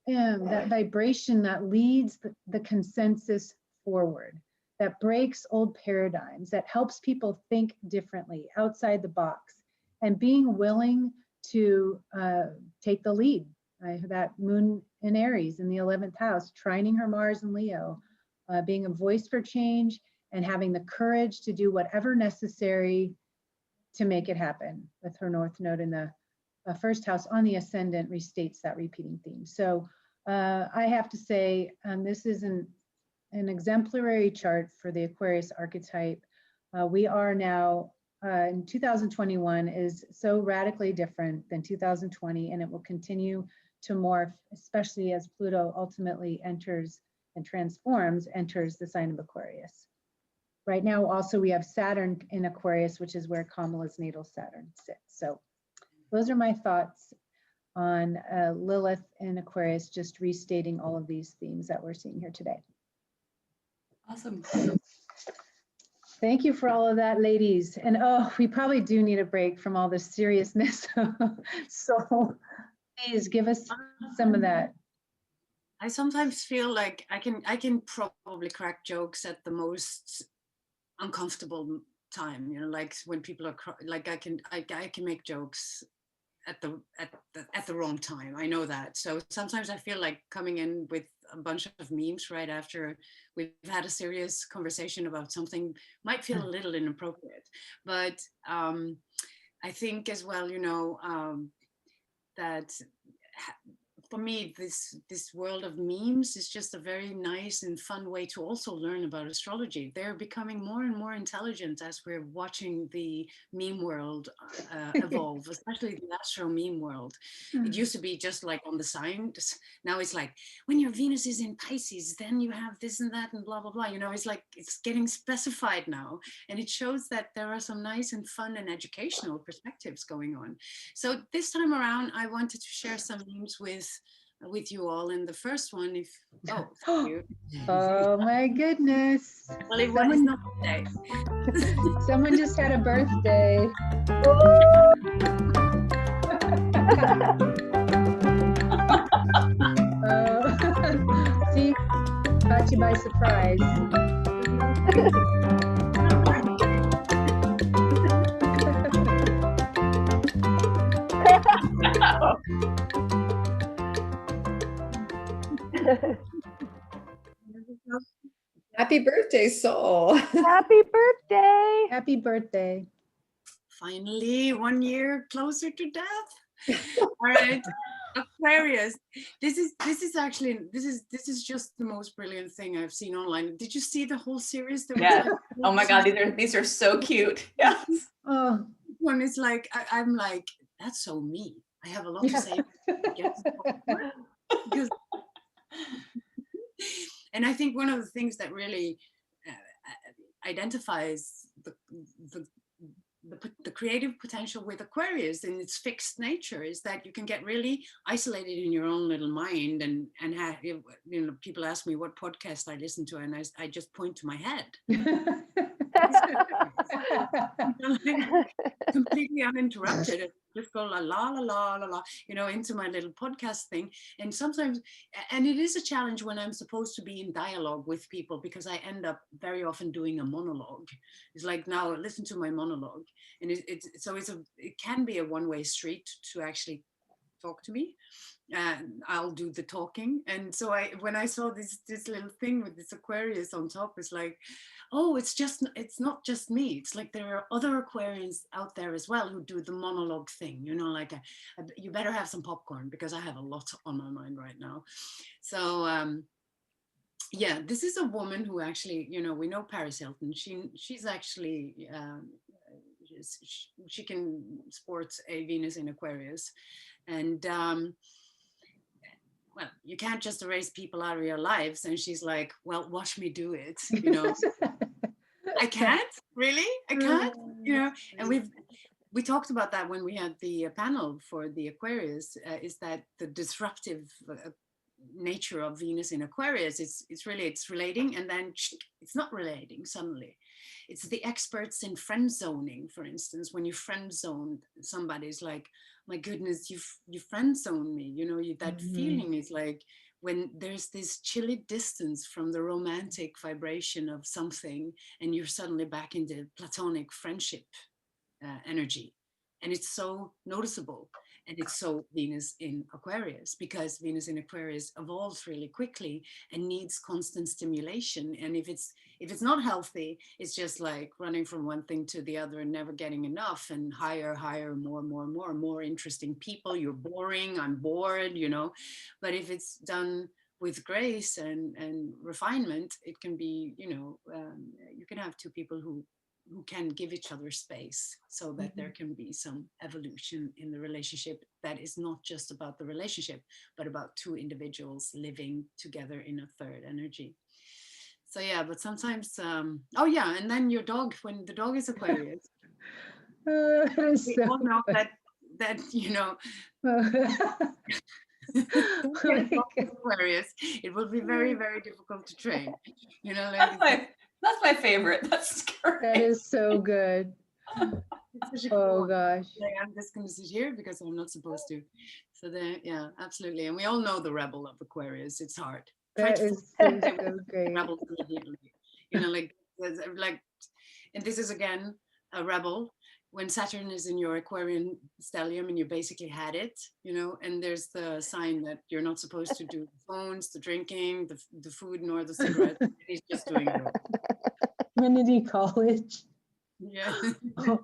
that vibration that leads the consensus forward, that breaks old paradigms, that helps people think differently, outside the box, and being willing to take the lead. That moon in Aries in the 11th house, trining her Mars in Leo, being a voice for change and having the courage to do whatever necessary to make it happen. With her North Node in the first house on the ascendant restates that repeating theme. So I have to say, this is an exemplary chart for the Aquarius archetype. We are now in 2021 is so radically different than 2020, and it will continue to morph, especially as Pluto ultimately enters the sign of Aquarius. Right now, also, we have Saturn in Aquarius, which is where Kamala's natal Saturn sits. So those are my thoughts on Lilith in Aquarius, just restating all of these themes that we're seeing here today. Awesome. Thank you for all of that, ladies. And oh, we probably do need a break from all this seriousness. So please give us some of that. I sometimes feel like I can probably crack jokes at the most uncomfortable time, like when people are like I can make jokes at the wrong time. I know that. So sometimes I feel like coming in with a bunch of memes right after we've had a serious conversation about something might feel a little inappropriate. But I think as well, that for me, this world of memes is just a very nice and fun way to also learn about astrology. They're becoming more and more intelligent as we're watching the meme world evolve, especially the astro meme world. It used to be just like on the signs. Now it's like, when your Venus is in Pisces, then you have this and that and blah, blah, blah. It's like, it's getting specified now. And it shows that there are some nice and fun and educational perspectives going on. So this time around, I wanted to share some memes with you all. And the first one, thank you. Oh my goodness. Well, it was not today. Someone just had a birthday. See, caught you by surprise. Happy birthday, Sol. Happy birthday. Happy birthday. Finally, 1 year closer to death. All right, Aquarius. This is just the most brilliant thing I've seen online. Did you see the whole series? Yeah. Oh my God, these are so cute. Yes. Oh. One is like, I'm like, that's so me. I have a lot to say. Because, and I think one of the things that really identifies the creative potential with Aquarius in its fixed nature is that you can get really isolated in your own little mind and have, you know, people ask me what podcast I listen to, and I just point to my head. Completely uninterrupted, and just go la la la la la la, you know, into my little podcast thing. And sometimes, and it is a challenge when I'm supposed to be in dialogue with people, because I end up very often doing a monologue. It's like, now listen to my monologue, and it can be a one-way street to actually talk to me, and I'll do the talking. And so when I saw this little thing with this Aquarius on top, it's like, oh, it's not just me. It's like there are other Aquarians out there as well who do the monologue thing, you know, like you better have some popcorn because I have a lot on my mind right now. So yeah, this is a woman who actually, you know, we know Paris Hilton. She's actually she can sport a Venus in Aquarius, and well, you can't just erase people out of your lives. And she's like, well, watch me do it, you know. I can't, really, I can't, you know. And we talked about that when we had the panel for the Aquarius, is that the disruptive nature of Venus in Aquarius, it's relating, and then it's not relating suddenly. It's the experts in friend zoning, for instance. When you friend zone somebody, it's like, my goodness, you friend zone me, you know. That feeling is like when there's this chilly distance from the romantic vibration of something, and you're suddenly back in the platonic friendship energy, and it's so noticeable. And it's so Venus in Aquarius, because Venus in Aquarius evolves really quickly and needs constant stimulation. And if it's not healthy, it's just like running from one thing to the other and never getting enough, and higher, more interesting people. You're boring, I'm bored, you know. But if it's done with grace and refinement, it can be, you know, you can have two people who can give each other space, so that there can be some evolution in the relationship that is not just about the relationship, but about two individuals living together in a third energy. So yeah, but sometimes, oh yeah, and then your dog, when the dog is Aquarius, we all know that, you know, Aquarius, it will be very, very difficult to train, you know. Like, that's my favorite. That's great. That is so good. Oh gosh. Like, I'm just going to sit here because I'm not supposed to. So then, yeah, absolutely. And we all know the rebel of Aquarius. It's hard. That is so great. Rebel immediately. You know, like, and this is again a rebel. When Saturn is in your Aquarian stellium and you basically had it, you know, and there's the sign that you're not supposed to do the phones, the drinking, the food, nor the cigarettes. He's just doing it. Community college. Yeah. You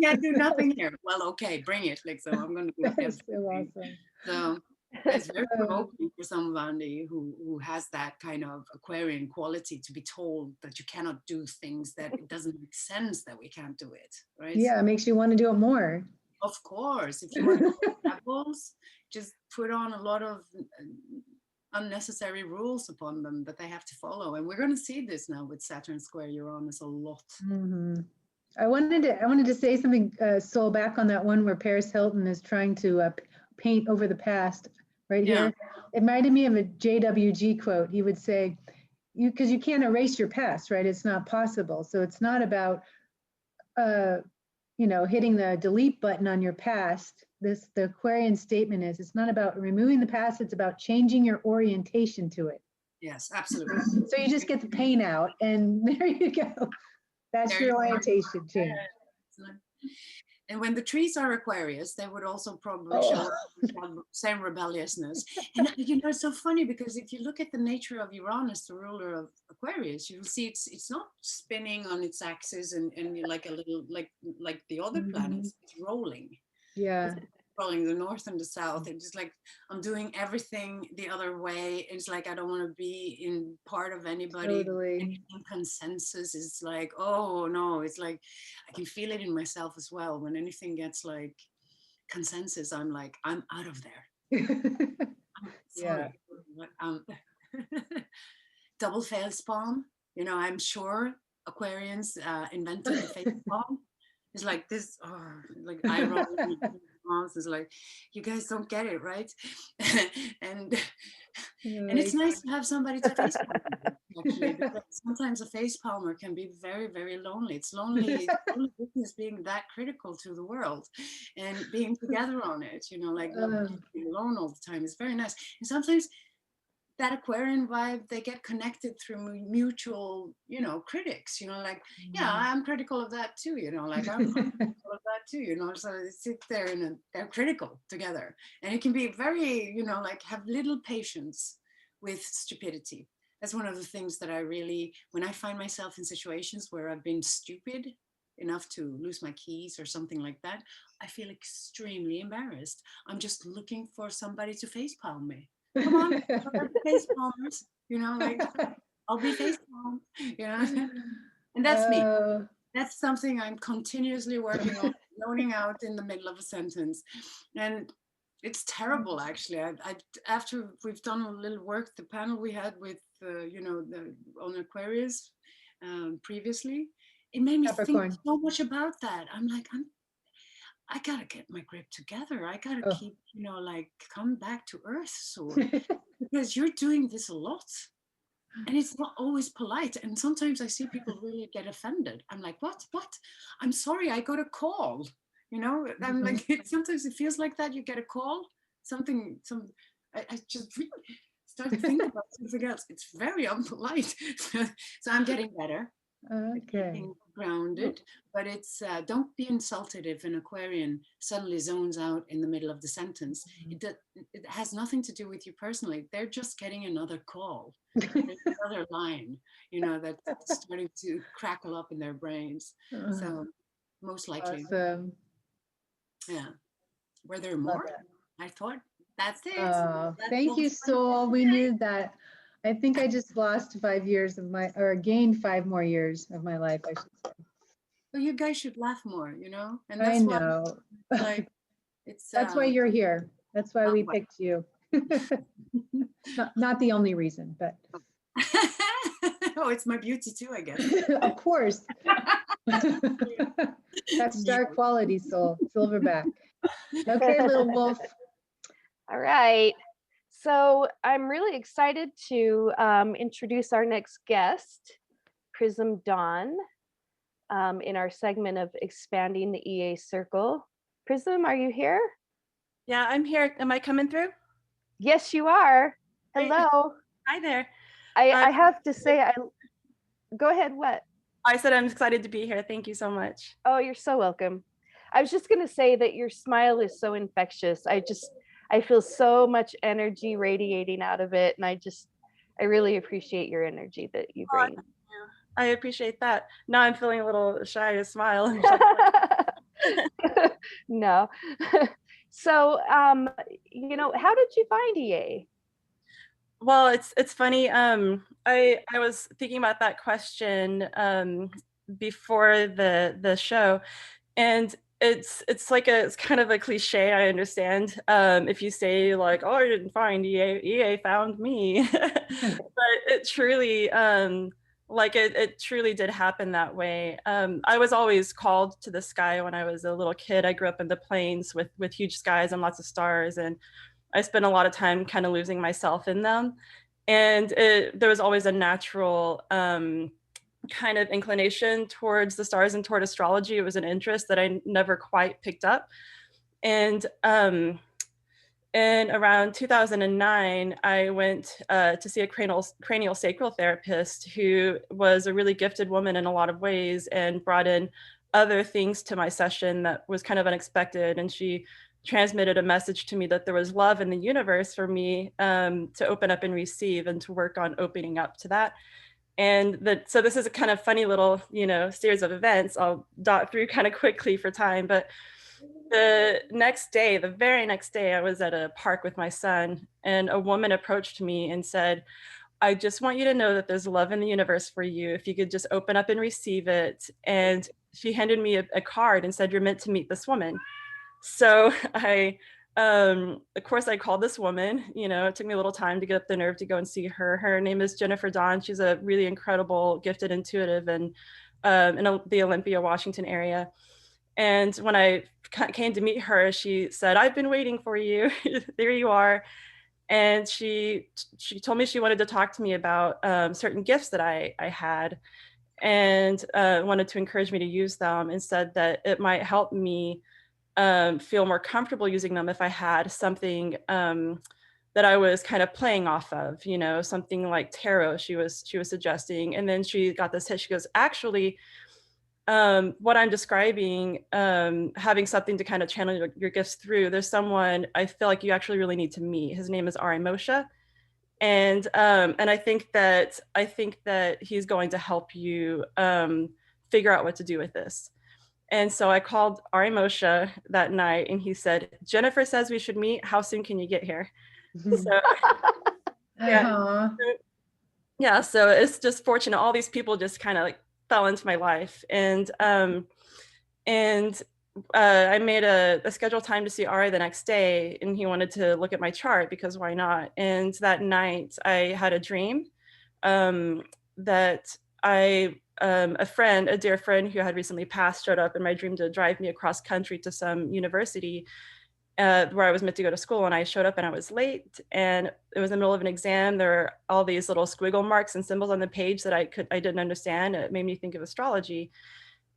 can't do nothing here. Well, okay, bring it. Like, so I'm going to do it. That's so awesome. So it's very provoking for somebody who has that kind of Aquarian quality, to be told that you cannot do things, that it doesn't make sense that we can't do it, right? Yeah, it makes you want to do it more. Of course, if you want to be rebels, just put on a lot of unnecessary rules upon them that they have to follow. And we're going to see this now with Saturn square Uranus a lot. I wanted to say something, Sol, back on that one where Paris Hilton is trying to paint over the past right here. It reminded me of a JWG quote. He would say, because you can't erase your past, right? It's not possible. So it's not about, you know, hitting the delete button on your past. The Aquarian statement is, it's not about removing the past, it's about changing your orientation to it. Yes, absolutely. So you just get the paint out and there you go. That's your orientation change. And when the trees are Aquarius, they would also probably show the same rebelliousness. And you know, it's so funny because if you look at the nature of Uranus, the ruler of Aquarius, you'll see it's not spinning on its axis and like a little like the other planets. It's rolling. Yeah. It's rolling the north and the south. It's just like I'm doing everything the other way. It's like I don't want to be in part of anybody. Totally. Consensus is like, oh no, it's like I can feel it in myself as well. When anything gets like consensus, I'm like, I'm out of there. Sorry. Yeah. Double fail spawn. You know, I'm sure Aquarians invented the face palm. It's like this, like eye rolling. Is like, you guys don't get it, right? and it's nice to have somebody to face palm actually, because sometimes a face palmer can be very, very lonely. It's lonely business being that critical to the world and being together on it, you know, like not being alone all the time is very nice. And sometimes that Aquarian vibe, they get connected through mutual, you know, critics, you know, like, yeah, I'm critical of that too, you know, like I'm critical of that too, you know, so they sit there and they're critical together. And it can be very, you know, like have little patience with stupidity. That's one of the things that I really, when I find myself in situations where I've been stupid enough to lose my keys or something like that, I feel extremely embarrassed. I'm just looking for somebody to facepalm me. Come on, face palmers, you know, like I'll be face palm, you know, and that's me. That's something I'm continuously working on, zoning out in the middle of a sentence. And it's terrible, actually. I after we've done a little work, the panel we had with, you know, on Aquarius previously, it made me think so much about that. I'm like, I gotta get my grip together. I gotta keep, you know, like come back to earth, so because you're doing this a lot, and it's not always polite. And sometimes I see people really get offended. I'm like, what? I'm sorry, I got a call. You know, I'm like, sometimes it feels like that. You get a call, I just really start to think about something else. It's very unpolite. So I'm getting better. Okay. Grounded, but it's don't be insulted if an Aquarian suddenly zones out in the middle of the sentence. It has nothing to do with you personally. They're just getting another call. There's another line, you know, that's starting to crackle up in their brains. So most likely. Awesome. Yeah. Were there more? I thought that's it. Thank you, Soul. We knew that. I think I just lost 5 years of or gained 5 more years of my life, I should say. Well, you guys should laugh more, you know? And I that's know. why, like, it's that's why you're here. That's why we picked you. not the only reason, but. Oh, it's my beauty too, I guess. Of course. That star quality, Soul. Silverback. Okay, little wolf. All right. So I'm really excited to introduce our next guest, Prism Dawn, in our segment of Expanding the EA Circle. Prism, are you here? Yeah, I'm here. Am I coming through? Yes, you are. Hello. Hi there. I have to say, go ahead, what? I said I'm excited to be here. Thank you so much. Oh, you're so welcome. I was just going to say that your smile is so infectious. I feel so much energy radiating out of it. And I really appreciate your energy that you bring. Oh, I appreciate that. Now I'm feeling a little shy to smile. No. So, you know, how did you find EA? Well, it's funny. I was thinking about that question before the show, and it's kind of a cliche, I understand, if you say like, oh, I didn't find EA found me. But it truly it truly did happen that way. I was always called to the sky when I was a little kid. I grew up in the plains with huge skies and lots of stars, and I spent a lot of time kind of losing myself in them. And there was always a natural kind of inclination towards the stars and toward astrology. It was an interest that I never quite picked up. And in around 2009, I went to see a cranial sacral therapist who was a really gifted woman in a lot of ways and brought in other things to my session that was kind of unexpected. And she transmitted a message to me that there was love in the universe for me to open up and receive and to work on opening up to that. And so this is a kind of funny little, you know, series of events. I'll dot through kind of quickly for time, but the very next day, I was at a park with my son, and a woman approached me and said, I just want you to know that there's love in the universe for you. If you could just open up and receive it. And she handed me a card and said, you're meant to meet this woman. So I Of course, I called this woman. It took me a little time to get up the nerve to go and see her. Her name is Jennifer Dawn. She's a really incredible, gifted intuitive in the Olympia, Washington area. And when I came to meet her, she said, "I've been waiting for you." There you are. And she told me she wanted to talk to me about certain gifts that I had, and wanted to encourage me to use them, and said that it might help me feel more comfortable using them if I had something that I was kind of playing off of, something like tarot she was suggesting. And then she got this hit. She goes, "Actually, what I'm describing, having something to kind of channel your gifts through, there's someone I feel like you actually really need to meet. His name is Ari Moshe. And I think that he's going to help you figure out what to do with this." And so I called Ari Moshe that night, and he said, "Jennifer says we should meet. How soon can you get here?" So yeah, so it's just fortunate. All these people just kind of like fell into my life, and I made a scheduled time to see Ari the next day, and he wanted to look at my chart because why not? And that night I had a dream that a dear friend who had recently passed showed up in my dream to drive me across country to some university where I was meant to go to school. And I showed up and I was late, and it was in the middle of an exam. There were all these little squiggle marks and symbols on the page that I didn't understand. It made me think of astrology.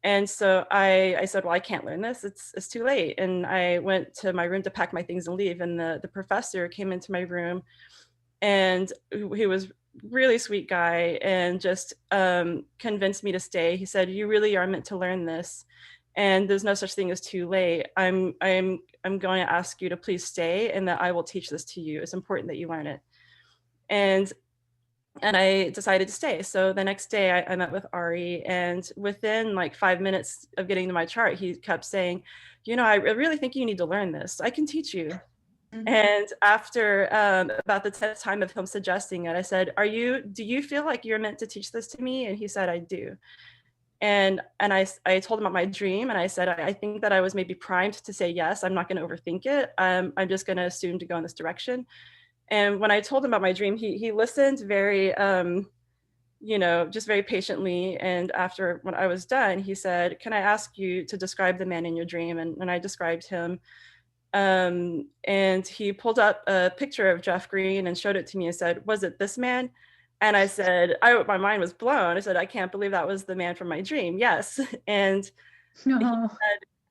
And so I said, "Well, I can't learn this. It's too late." And I went to my room to pack my things and leave. And the professor came into my room, and he was really sweet guy, and just convinced me to stay. He said, "You really are meant to learn this, and there's no such thing as too late. I'm going to ask you to please stay, and that I will teach this to you. It's important that you learn it." And I decided to stay. So the next day I met with Ari, and within like 5 minutes of getting to my chart, he kept saying, "I really think you need to learn this. I can teach you." And after about the 10th time of him suggesting it, I said, "Do you feel like you're meant to teach this to me?" And he said, "I do." And I told him about my dream, and I said, I think that I was maybe primed to say yes. I'm not going to overthink it. I'm just going to assume to go in this direction. And when I told him about my dream, he listened very, just very patiently. And after when I was done, he said, "Can I ask you to describe the man in your dream?" And I described him. And he pulled up a picture of Jeff Green and showed it to me and said, "Was it this man?" And I said, my mind was blown. I said, "I can't believe that was the man from my dream." "Yes." And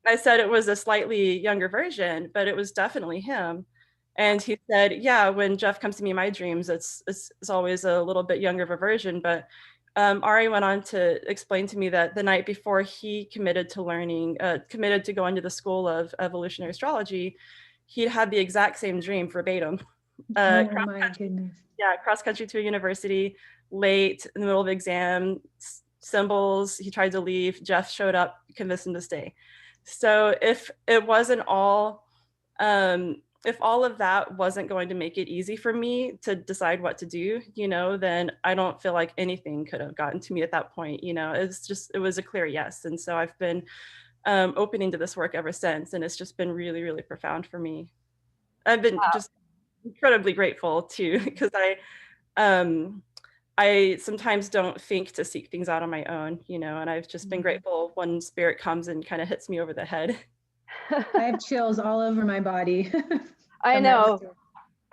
I said it was a slightly younger version, but it was definitely him. And he said, "Yeah, when Jeff comes to me in my dreams, it's always a little bit younger of a version." But Ari went on to explain to me that the night before he committed to going to the School of Evolutionary Astrology, he had the exact same dream verbatim. Oh my goodness. Yeah, cross country to a university, late, in the middle of exam, symbols. He tried to leave. Jeff showed up, convinced him to stay. So if it wasn't all, if all of that wasn't going to make it easy for me to decide what to do, then I don't feel like anything could have gotten to me at that point. It was a clear yes. And so I've been opening to this work ever since. And it's just been really, really profound for me. I've been just incredibly grateful too, because I sometimes don't think to seek things out on my own, and I've just been grateful when spirit comes and kind of hits me over the head. I have chills all over my body. I know.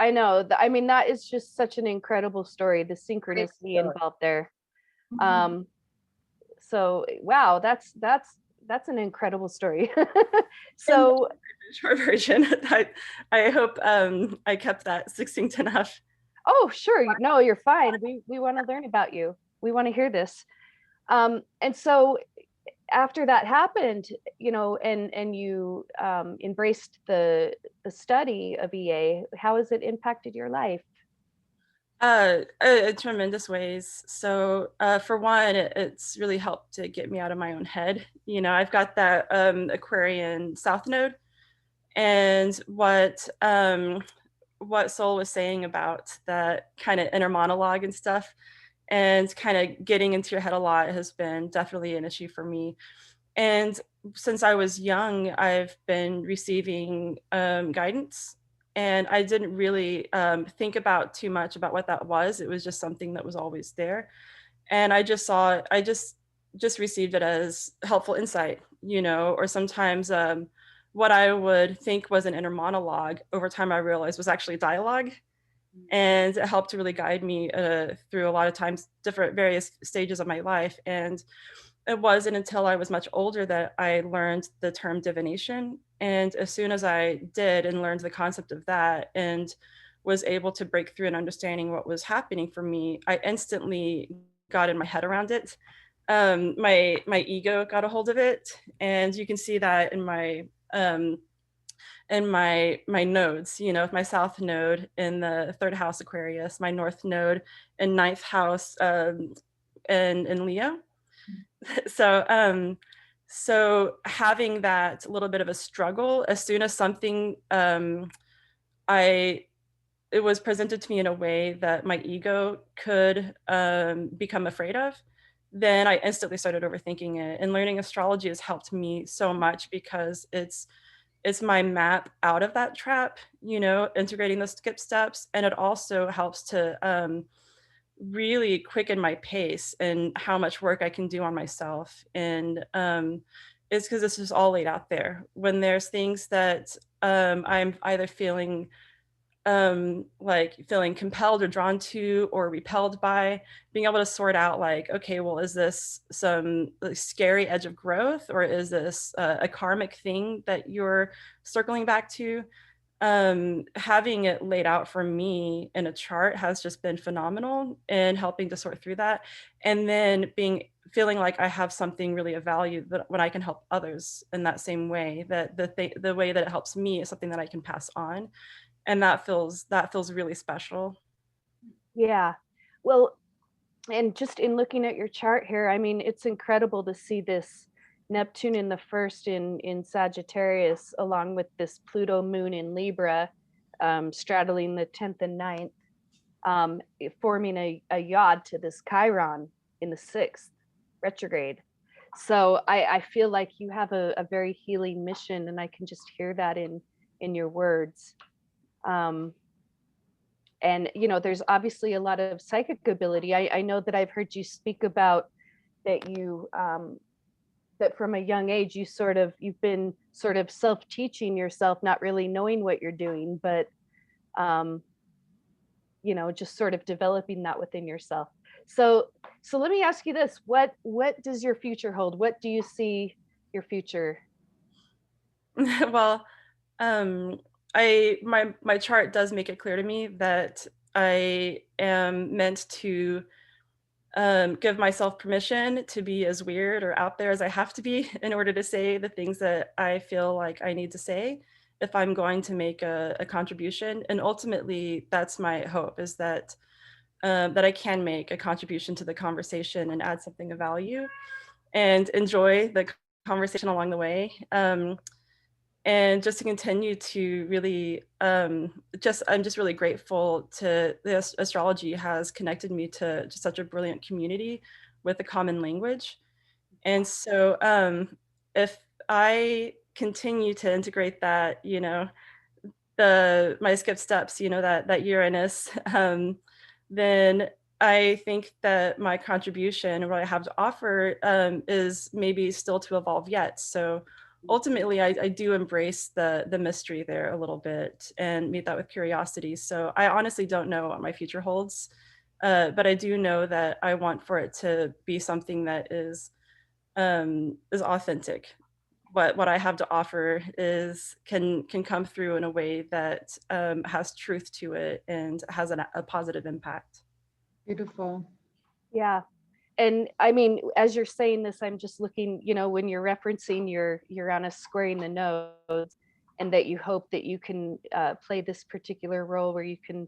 I mean, that is just such an incredible story, the synchronicity involved there. So wow, that's an incredible story. So short version. I hope I kept that succinct enough. Oh, sure. No, you're fine. We want to learn about you. We want to hear this. And so after that happened, and you embraced the study of EA, how has it impacted your life? In tremendous ways. So for one, it's really helped to get me out of my own head. I've got that Aquarian South Node, and what Sol was saying about that kind of inner monologue and stuff, and kind of getting into your head a lot has been definitely an issue for me. And since I was young, I've been receiving guidance, and I didn't really think about too much about what that was. It was just something that was always there, and I just received it as helpful insight, you know, or sometimes what I would think was an inner monologue, over time I realized was actually dialogue. And it helped to really guide me through a lot of times, different various stages of my life. And it wasn't until I was much older that I learned the term divination. And as soon as I did and learned the concept of that and was able to break through and understanding what was happening for me, I instantly got in my head around it. My ego got a hold of it, and you can see that in my nodes, you know, my south node in the third house Aquarius, my north node in ninth house in Leo. So having that little bit of a struggle, as soon as something it was presented to me in a way that my ego could become afraid of, then I instantly started overthinking it. And learning astrology has helped me so much because it's my map out of that trap, you know, integrating the skip steps. And it also helps to really quicken my pace and how much work I can do on myself. And it's because this is all laid out there. When there's things that I'm either feeling like feeling compelled or drawn to or repelled by, being able to sort out like, okay, well, is this some like, scary edge of growth, or is this a karmic thing that you're circling back to? Having it laid out for me in a chart has just been phenomenal in helping to sort through that. And then feeling like I have something really of value that when I can help others in that same way, that the way that it helps me is something that I can pass on. And that feels really special. Yeah. Well, and just in looking at your chart here, I mean, it's incredible to see this Neptune in the first in Sagittarius, along with this Pluto moon in Libra, straddling the 10th and 9th, forming a yod to this Chiron in the 6th retrograde. So I feel like you have a very healing mission, and I can just hear that in your words. And you know, there's obviously a lot of psychic ability. I know that I've heard you speak about that you that from a young age you've been sort of self-teaching yourself, not really knowing what you're doing, but you know, just sort of developing that within yourself. So let me ask you this: what does your future hold? What do you see your future? Well, my chart does make it clear to me that I am meant to give myself permission to be as weird or out there as I have to be in order to say the things that I feel like I need to say if I'm going to make a contribution. And ultimately, that's my hope, is that that I can make a contribution to the conversation and add something of value and enjoy the conversation along the way. And just to continue to really I'm just really grateful to this. Astrology has connected me to just such a brilliant community with a common language. And so if I continue to integrate that, you know, my skip steps, you know, that Uranus, then I think that my contribution, what I have to offer, is maybe still to evolve yet. So ultimately, I do embrace the mystery there a little bit and meet that with curiosity. So I honestly don't know what my future holds, but I do know that I want for it to be something that is authentic. But what I have to offer can come through in a way that has truth to it and has a positive impact. Beautiful. Yeah. And I mean, as you're saying this, I'm just looking, you know, when you're referencing your Uranus squaring the nodes, and that you hope that you can play this particular role where you can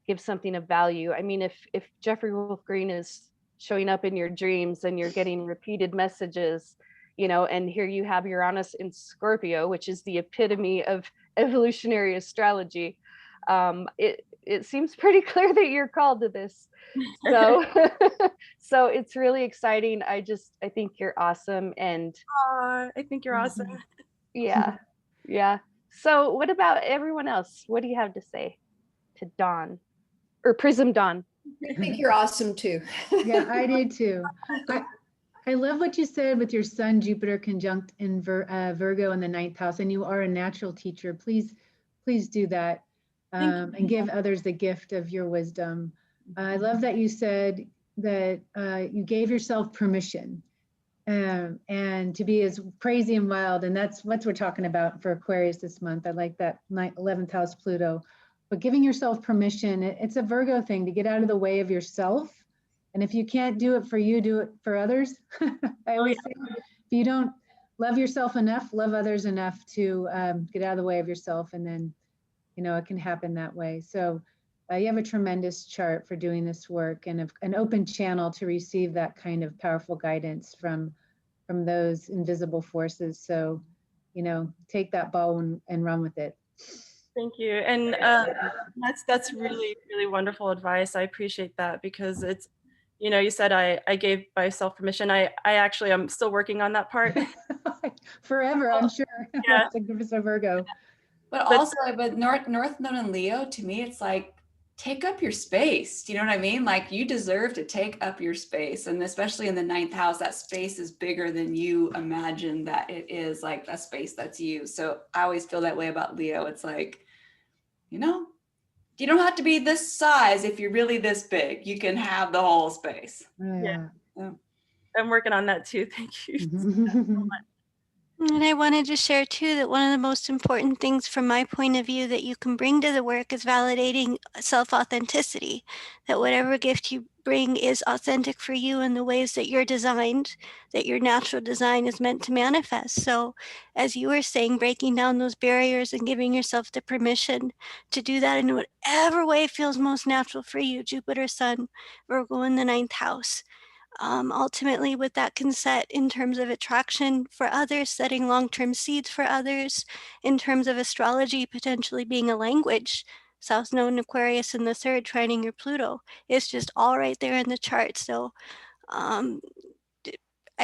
give something of value. I mean, if Jeffrey Wolf Green is showing up in your dreams and you're getting repeated messages, you know, and here you have Uranus in Scorpio, which is the epitome of evolutionary astrology. it seems pretty clear that you're called to this. So so it's really exciting. I think you're awesome. And I think you're awesome. yeah. So what about everyone else? What do you have to say to Dawn or Prism Dawn? I think you're awesome too. Yeah, I do too. I love what you said with your sun Jupiter conjunct in Virgo in the 9th house, and you are a natural teacher. Please do that, and give others the gift of your wisdom. I love that you said that you gave yourself permission and to be as crazy and wild, and that's what we're talking about for Aquarius this month. I like that 11th house Pluto, but giving yourself permission, it's a Virgo thing to get out of the way of yourself. And if you can't do it for you, do it for others. I always say, if you don't love yourself enough, love others enough to get out of the way of yourself, and then, it can happen that way. So you have a tremendous chart for doing this work, and an open channel to receive that kind of powerful guidance from those invisible forces. So, take that ball and run with it. Thank you. And that's really, really wonderful advice. I appreciate that, because it's, you said I gave myself permission. I actually am still working on that part. Forever, I'm sure. Yeah. It's a Virgo. But also with North Node and Leo, to me, it's like, take up your space. Do you know what I mean? Like, you deserve to take up your space. And especially in the 9th house, that space is bigger than you imagine that it is, like a space that's you. So I always feel that way about Leo. It's like, you don't have to be this size if you're really this big. You can have the whole space. Yeah. I'm working on that too. Thank you so much. And I wanted to share too that one of the most important things from my point of view that you can bring to the work is validating self-authenticity, that whatever gift you bring is authentic for you in the ways that you're designed, that your natural design is meant to manifest. So as you were saying, breaking down those barriers and giving yourself the permission to do that in whatever way feels most natural for you, Jupiter, Sun, Virgo in the 9th house. Ultimately, with that can set in terms of attraction for others, setting long-term seeds for others, in terms of astrology potentially being a language. South Node in Aquarius in the 3rd trining your Pluto. It's just all right there in the chart. So I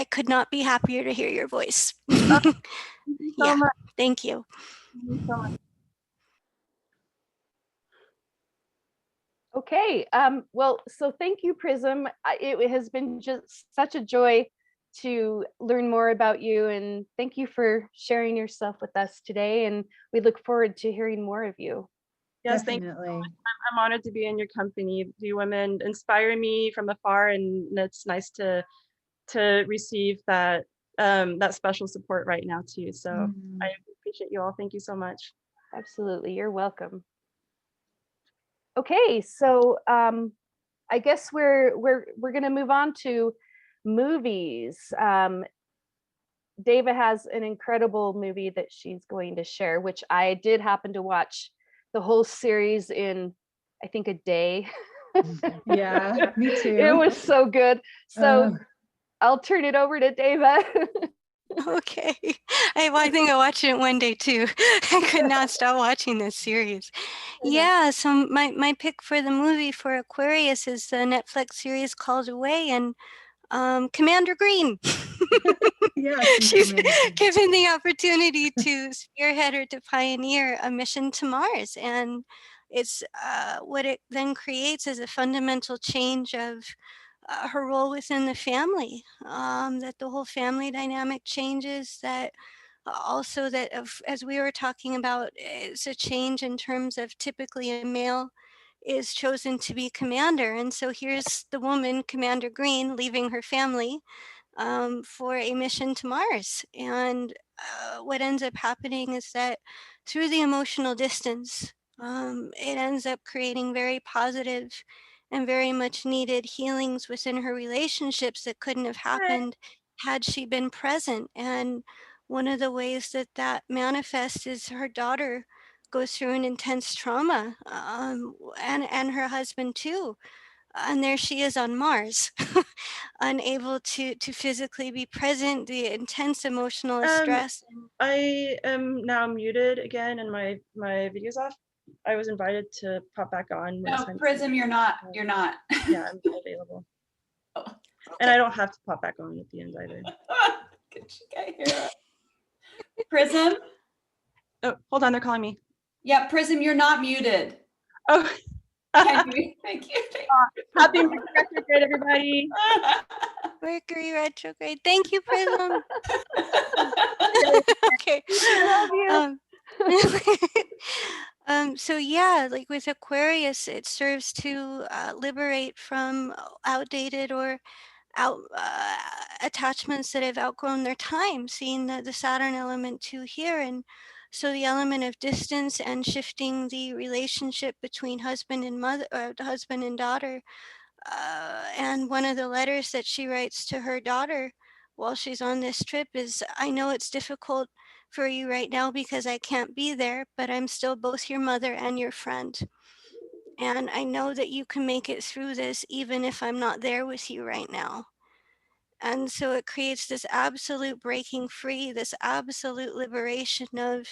could not be happier to hear your voice. Thank you so much. Thank you. Thank you so much. Okay, well, so thank you, Prism. It has been just such a joy to learn more about you, and thank you for sharing yourself with us today, and we look forward to hearing more of you. Yes, Definitely. thank you. I'm honored to be in your company. You women inspire me from afar, and it's nice to receive that that special support right now too. So I appreciate you all. Thank you so much. Absolutely, you're welcome. Okay, so I guess we're gonna move on to movies. Deva has an incredible movie that she's going to share, which I did happen to watch the whole series in, I think, a day. Yeah, me too. It was so good. So I'll turn it over to Deva. Okay. I think I watched it in one day too. I could not stop watching this series. Yeah, so my pick for the movie for Aquarius is the Netflix series called Away, and Commander Green. Yeah, She's given the opportunity to spearhead or to pioneer a mission to Mars. And it's what it then creates is a fundamental change of her role within the family, that the whole family dynamic changes, that also that as we were talking about, it's a change in terms of typically a male is chosen to be commander. And so here's the woman, Commander Green, leaving her family for a mission to Mars. And what ends up happening is that through the emotional distance, it ends up creating very positive and very much needed healings within her relationships that couldn't have happened had she been present. And one of the ways that that manifests is her daughter goes through an intense trauma, and her husband too. And there she is on Mars, unable to physically be present, the intense emotional stress. I am now muted again and my video's off. I was invited to pop back on when No, it's time. Prism, you're not. You're not. Yeah, I'm not available. Oh, And I don't have to pop back on at the end either. Good, you guys hear that? Prism? Oh, hold on, they're calling me. Yeah, Prism, you're not muted. Oh, Thank you. Thank you. happy retrograde, everybody. Mercury retrograde. Thank you, Prism. Okay. Love you. So yeah, like with Aquarius, it serves to liberate from outdated or attachments that have outgrown their time, seeing the Saturn element too here. And so the element of distance and shifting the relationship between husband and mother, or husband and daughter. And one of the letters that she writes to her daughter while she's on this trip is, I know it's difficult for you right now because I can't be there, but I'm still both your mother and your friend. And I know that you can make it through this even if I'm not there with you right now. And so it creates this absolute breaking free, this absolute liberation of,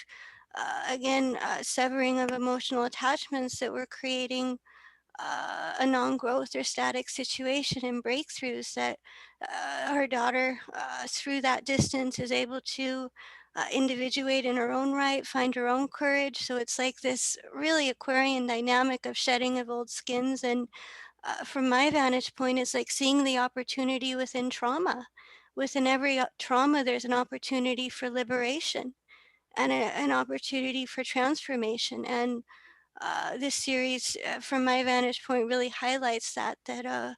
again, severing of emotional attachments that were creating a non-growth or static situation, and breakthroughs that her daughter, through that distance, is able to individuate in her own right, find her own courage. So it's like this really Aquarian dynamic of shedding of old skins. And from my vantage point, it's like seeing the opportunity within trauma. Within every trauma, there's an opportunity for liberation and an opportunity for transformation. And this series, from my vantage point, really highlights that through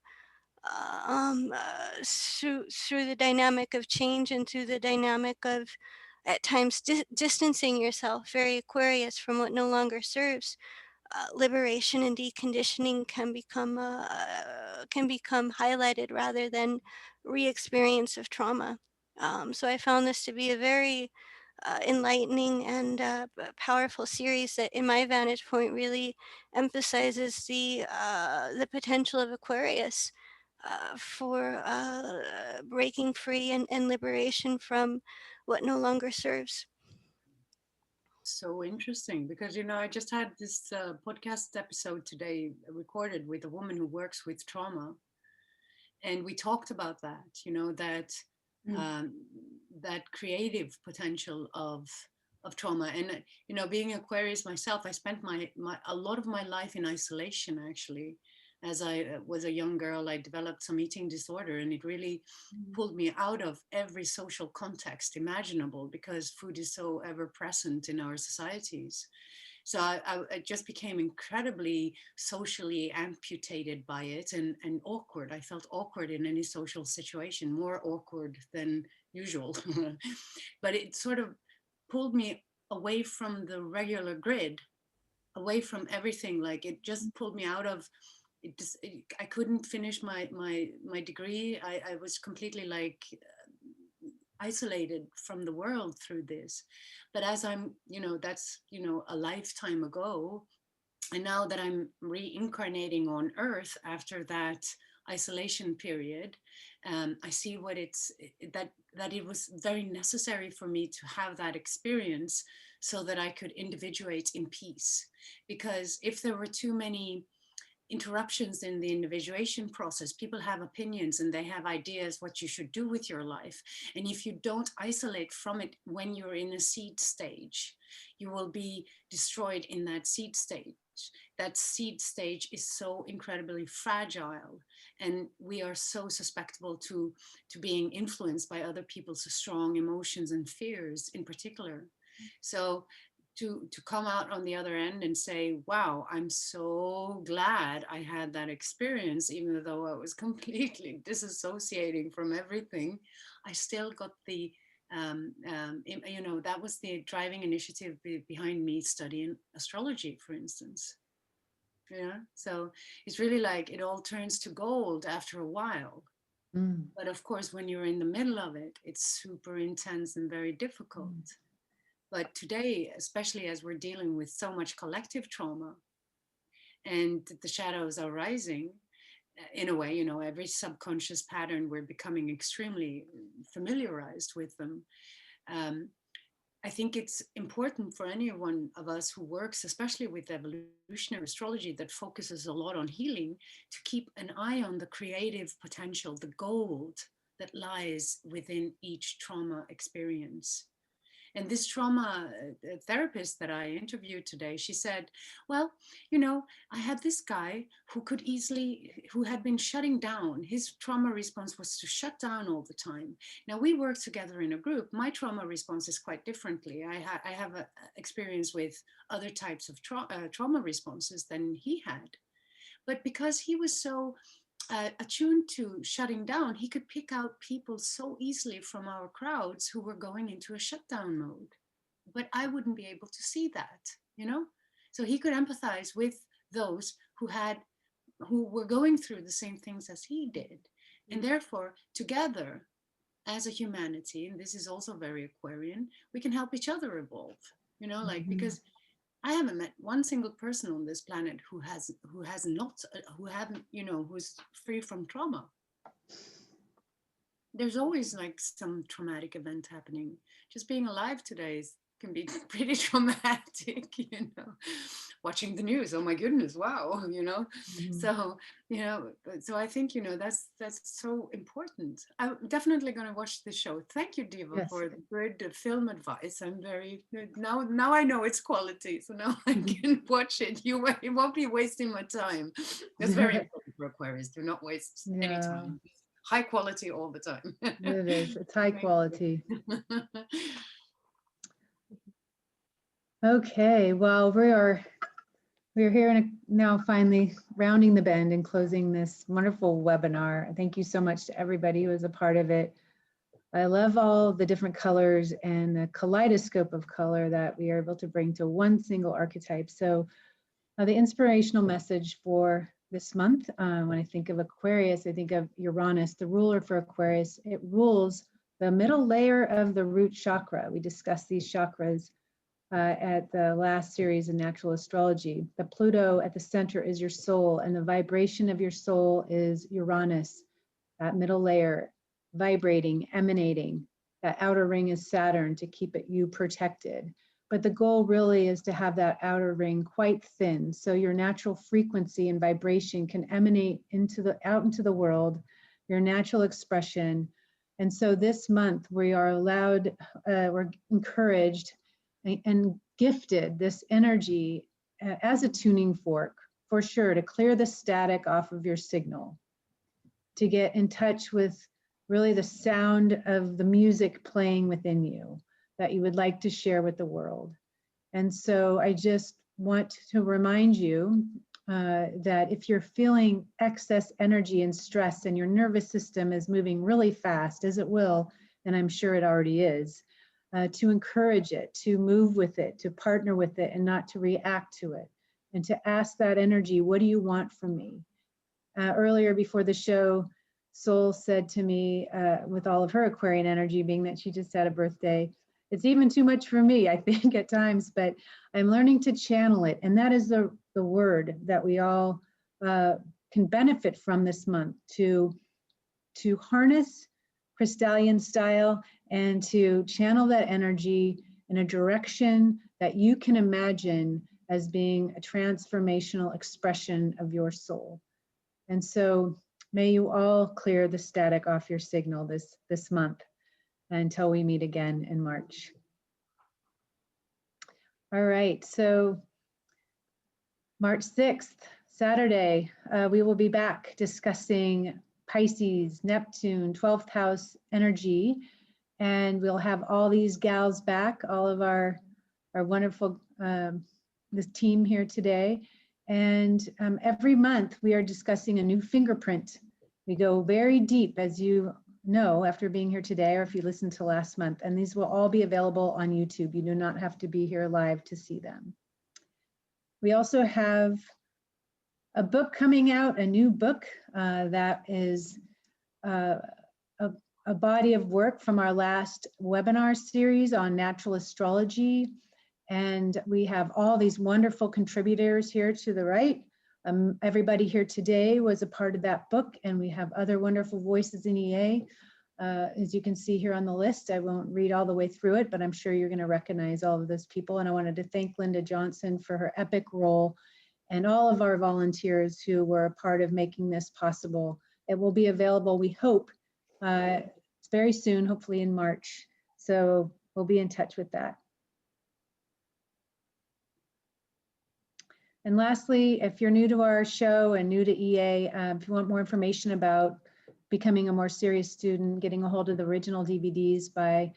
the dynamic of change and through the dynamic of at times distancing yourself, very Aquarius, from what no longer serves. Liberation and deconditioning can become highlighted rather than re-experience of trauma. So I found this to be a very enlightening and powerful series that, in my vantage point, really emphasizes the potential of Aquarius for breaking free and liberation from what no longer serves. So interesting, because I just had this podcast episode today recorded with a woman who works with trauma, and we talked about that. That creative potential of trauma. And being Aquarius myself, I spent a lot of my life in isolation. Actually, as I was a young girl, I developed some eating disorder, and it really pulled me out of every social context imaginable, because food is so ever present in our societies. So I just became incredibly socially amputated by it, and awkward. I felt awkward in any social situation, more awkward than usual. But it sort of pulled me away from the regular grid, away from everything. Like, it just pulled me out of it. I couldn't finish my degree. I was completely like isolated from the world through this. But as I'm, that's, a lifetime ago. And now that I'm reincarnating on Earth after that isolation period, I see that it was very necessary for me to have that experience so that I could individuate in peace. Because if there were too many interruptions in the individuation process, people have opinions and they have ideas what you should do with your life. And if you don't isolate from it when you're in a seed stage, you will be destroyed in that seed stage. That seed stage is so incredibly fragile, and we are so susceptible to being influenced by other people's strong emotions and fears in particular. So to come out on the other end and say, wow, I'm so glad I had that experience, even though I was completely disassociating from everything, I still got the that was the driving initiative behind me studying astrology, for instance. So it's really like it all turns to gold after a while. But of course, when you're in the middle of it, it's super intense and very difficult. But today, especially as we're dealing with so much collective trauma and the shadows are rising, in a way, every subconscious pattern, we're becoming extremely familiarized with them. I think it's important for any one of us who works, especially with evolutionary astrology that focuses a lot on healing, to keep an eye on the creative potential, the gold that lies within each trauma experience. And this trauma therapist that I interviewed today, she said, well, you know, I had this guy who had been shutting down. His trauma response was to shut down all the time. Now we work together in a group. My trauma response is quite differently. I have a experience with other types of trauma responses than he had. But because he was so attuned to shutting down, he could pick out people so easily from our crowds who were going into a shutdown mode. But I wouldn't be able to see that, you know? So he could empathize with those who were going through the same things as he did. And therefore, together as a humanity, and this is also very Aquarian, we can help each other evolve, you know, like, because I haven't met one single person on this planet who's free from trauma. There's always like some traumatic event happening. Just being alive today can be pretty traumatic, you know. Watching the news, oh my goodness, wow, you know. So, you know, so I think, you know, that's so important. I'm definitely going to watch the show. Thank you, Deva, for the good film advice. I'm very, now I know its quality, so now I can watch it. You won't be wasting my time. That's very important for Aquarius. Do not waste any time. High quality all the time. It is. It's high quality. Okay, well, we're here now, finally rounding the bend and closing this wonderful webinar. Thank you so much to everybody who was a part of it. I love all the different colors and the kaleidoscope of color that we are able to bring to one single archetype. So the inspirational message for this month, when I think of Aquarius, I think of Uranus, the ruler for Aquarius. It rules the middle layer of the root chakra. We discussed these chakras at the last series in Natural Astrology. The Pluto at the center is your soul, and the vibration of your soul is Uranus, that middle layer, vibrating, emanating. That outer ring is Saturn to keep you protected. But the goal really is to have that outer ring quite thin, so your natural frequency and vibration can emanate out into the world, your natural expression. And so this month we are allowed, we're encouraged and gifted this energy as a tuning fork, for sure, to clear the static off of your signal, to get in touch with really the sound of the music playing within you that you would like to share with the world. And so I just want to remind you that if you're feeling excess energy and stress and your nervous system is moving really fast, as it will, and I'm sure it already is, to encourage it, to move with it, to partner with it, and not to react to it, and to ask that energy, what do you want from me? Earlier before the show, Soul said to me, with all of her Aquarian energy, being that she just had a birthday, it's even too much for me, I think, at times, but I'm learning to channel it. And that is the word that we all can benefit from this month, to harness Crystallian style and to channel that energy in a direction that you can imagine as being a transformational expression of your soul. And so may you all clear the static off your signal this month until we meet again in March. All right, so March 6th, Saturday, we will be back discussing Pisces, Neptune, 12th house energy, and we'll have all these gals back, all of our wonderful this team here today. And every month we are discussing a new fingerprint. We go very deep, as you know, after being here today, or if you listened to last month, and these will all be available on YouTube. You do not have to be here live to see them. We also have a book coming out, a new book that is a body of work from our last webinar series on natural astrology. And we have all these wonderful contributors here to the right. Everybody here today was a part of that book, and we have other wonderful voices in EA. As you can see here on the list, I won't read all the way through it, but I'm sure you're going to recognize all of those people. And I wanted to thank Linda Johnson for her epic role and all of our volunteers who were a part of making this possible. It will be available, we hope, very soon, hopefully in March. So we'll be in touch with that. And lastly, if you're new to our show and new to EA, if you want more information about becoming a more serious student, getting a hold of the original DVDs by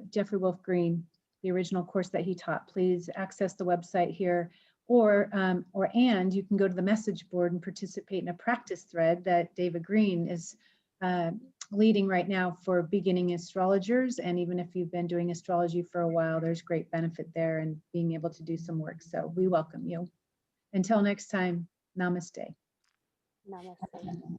Jeffrey Wolf Green, the original course that he taught, please access the website here, and you can go to the message board and participate in a practice thread that Deva Green is leading right now for beginning astrologers. And even if you've been doing astrology for a while, there's great benefit there and being able to do some work. So we welcome you. Until next time, namaste. Namaste.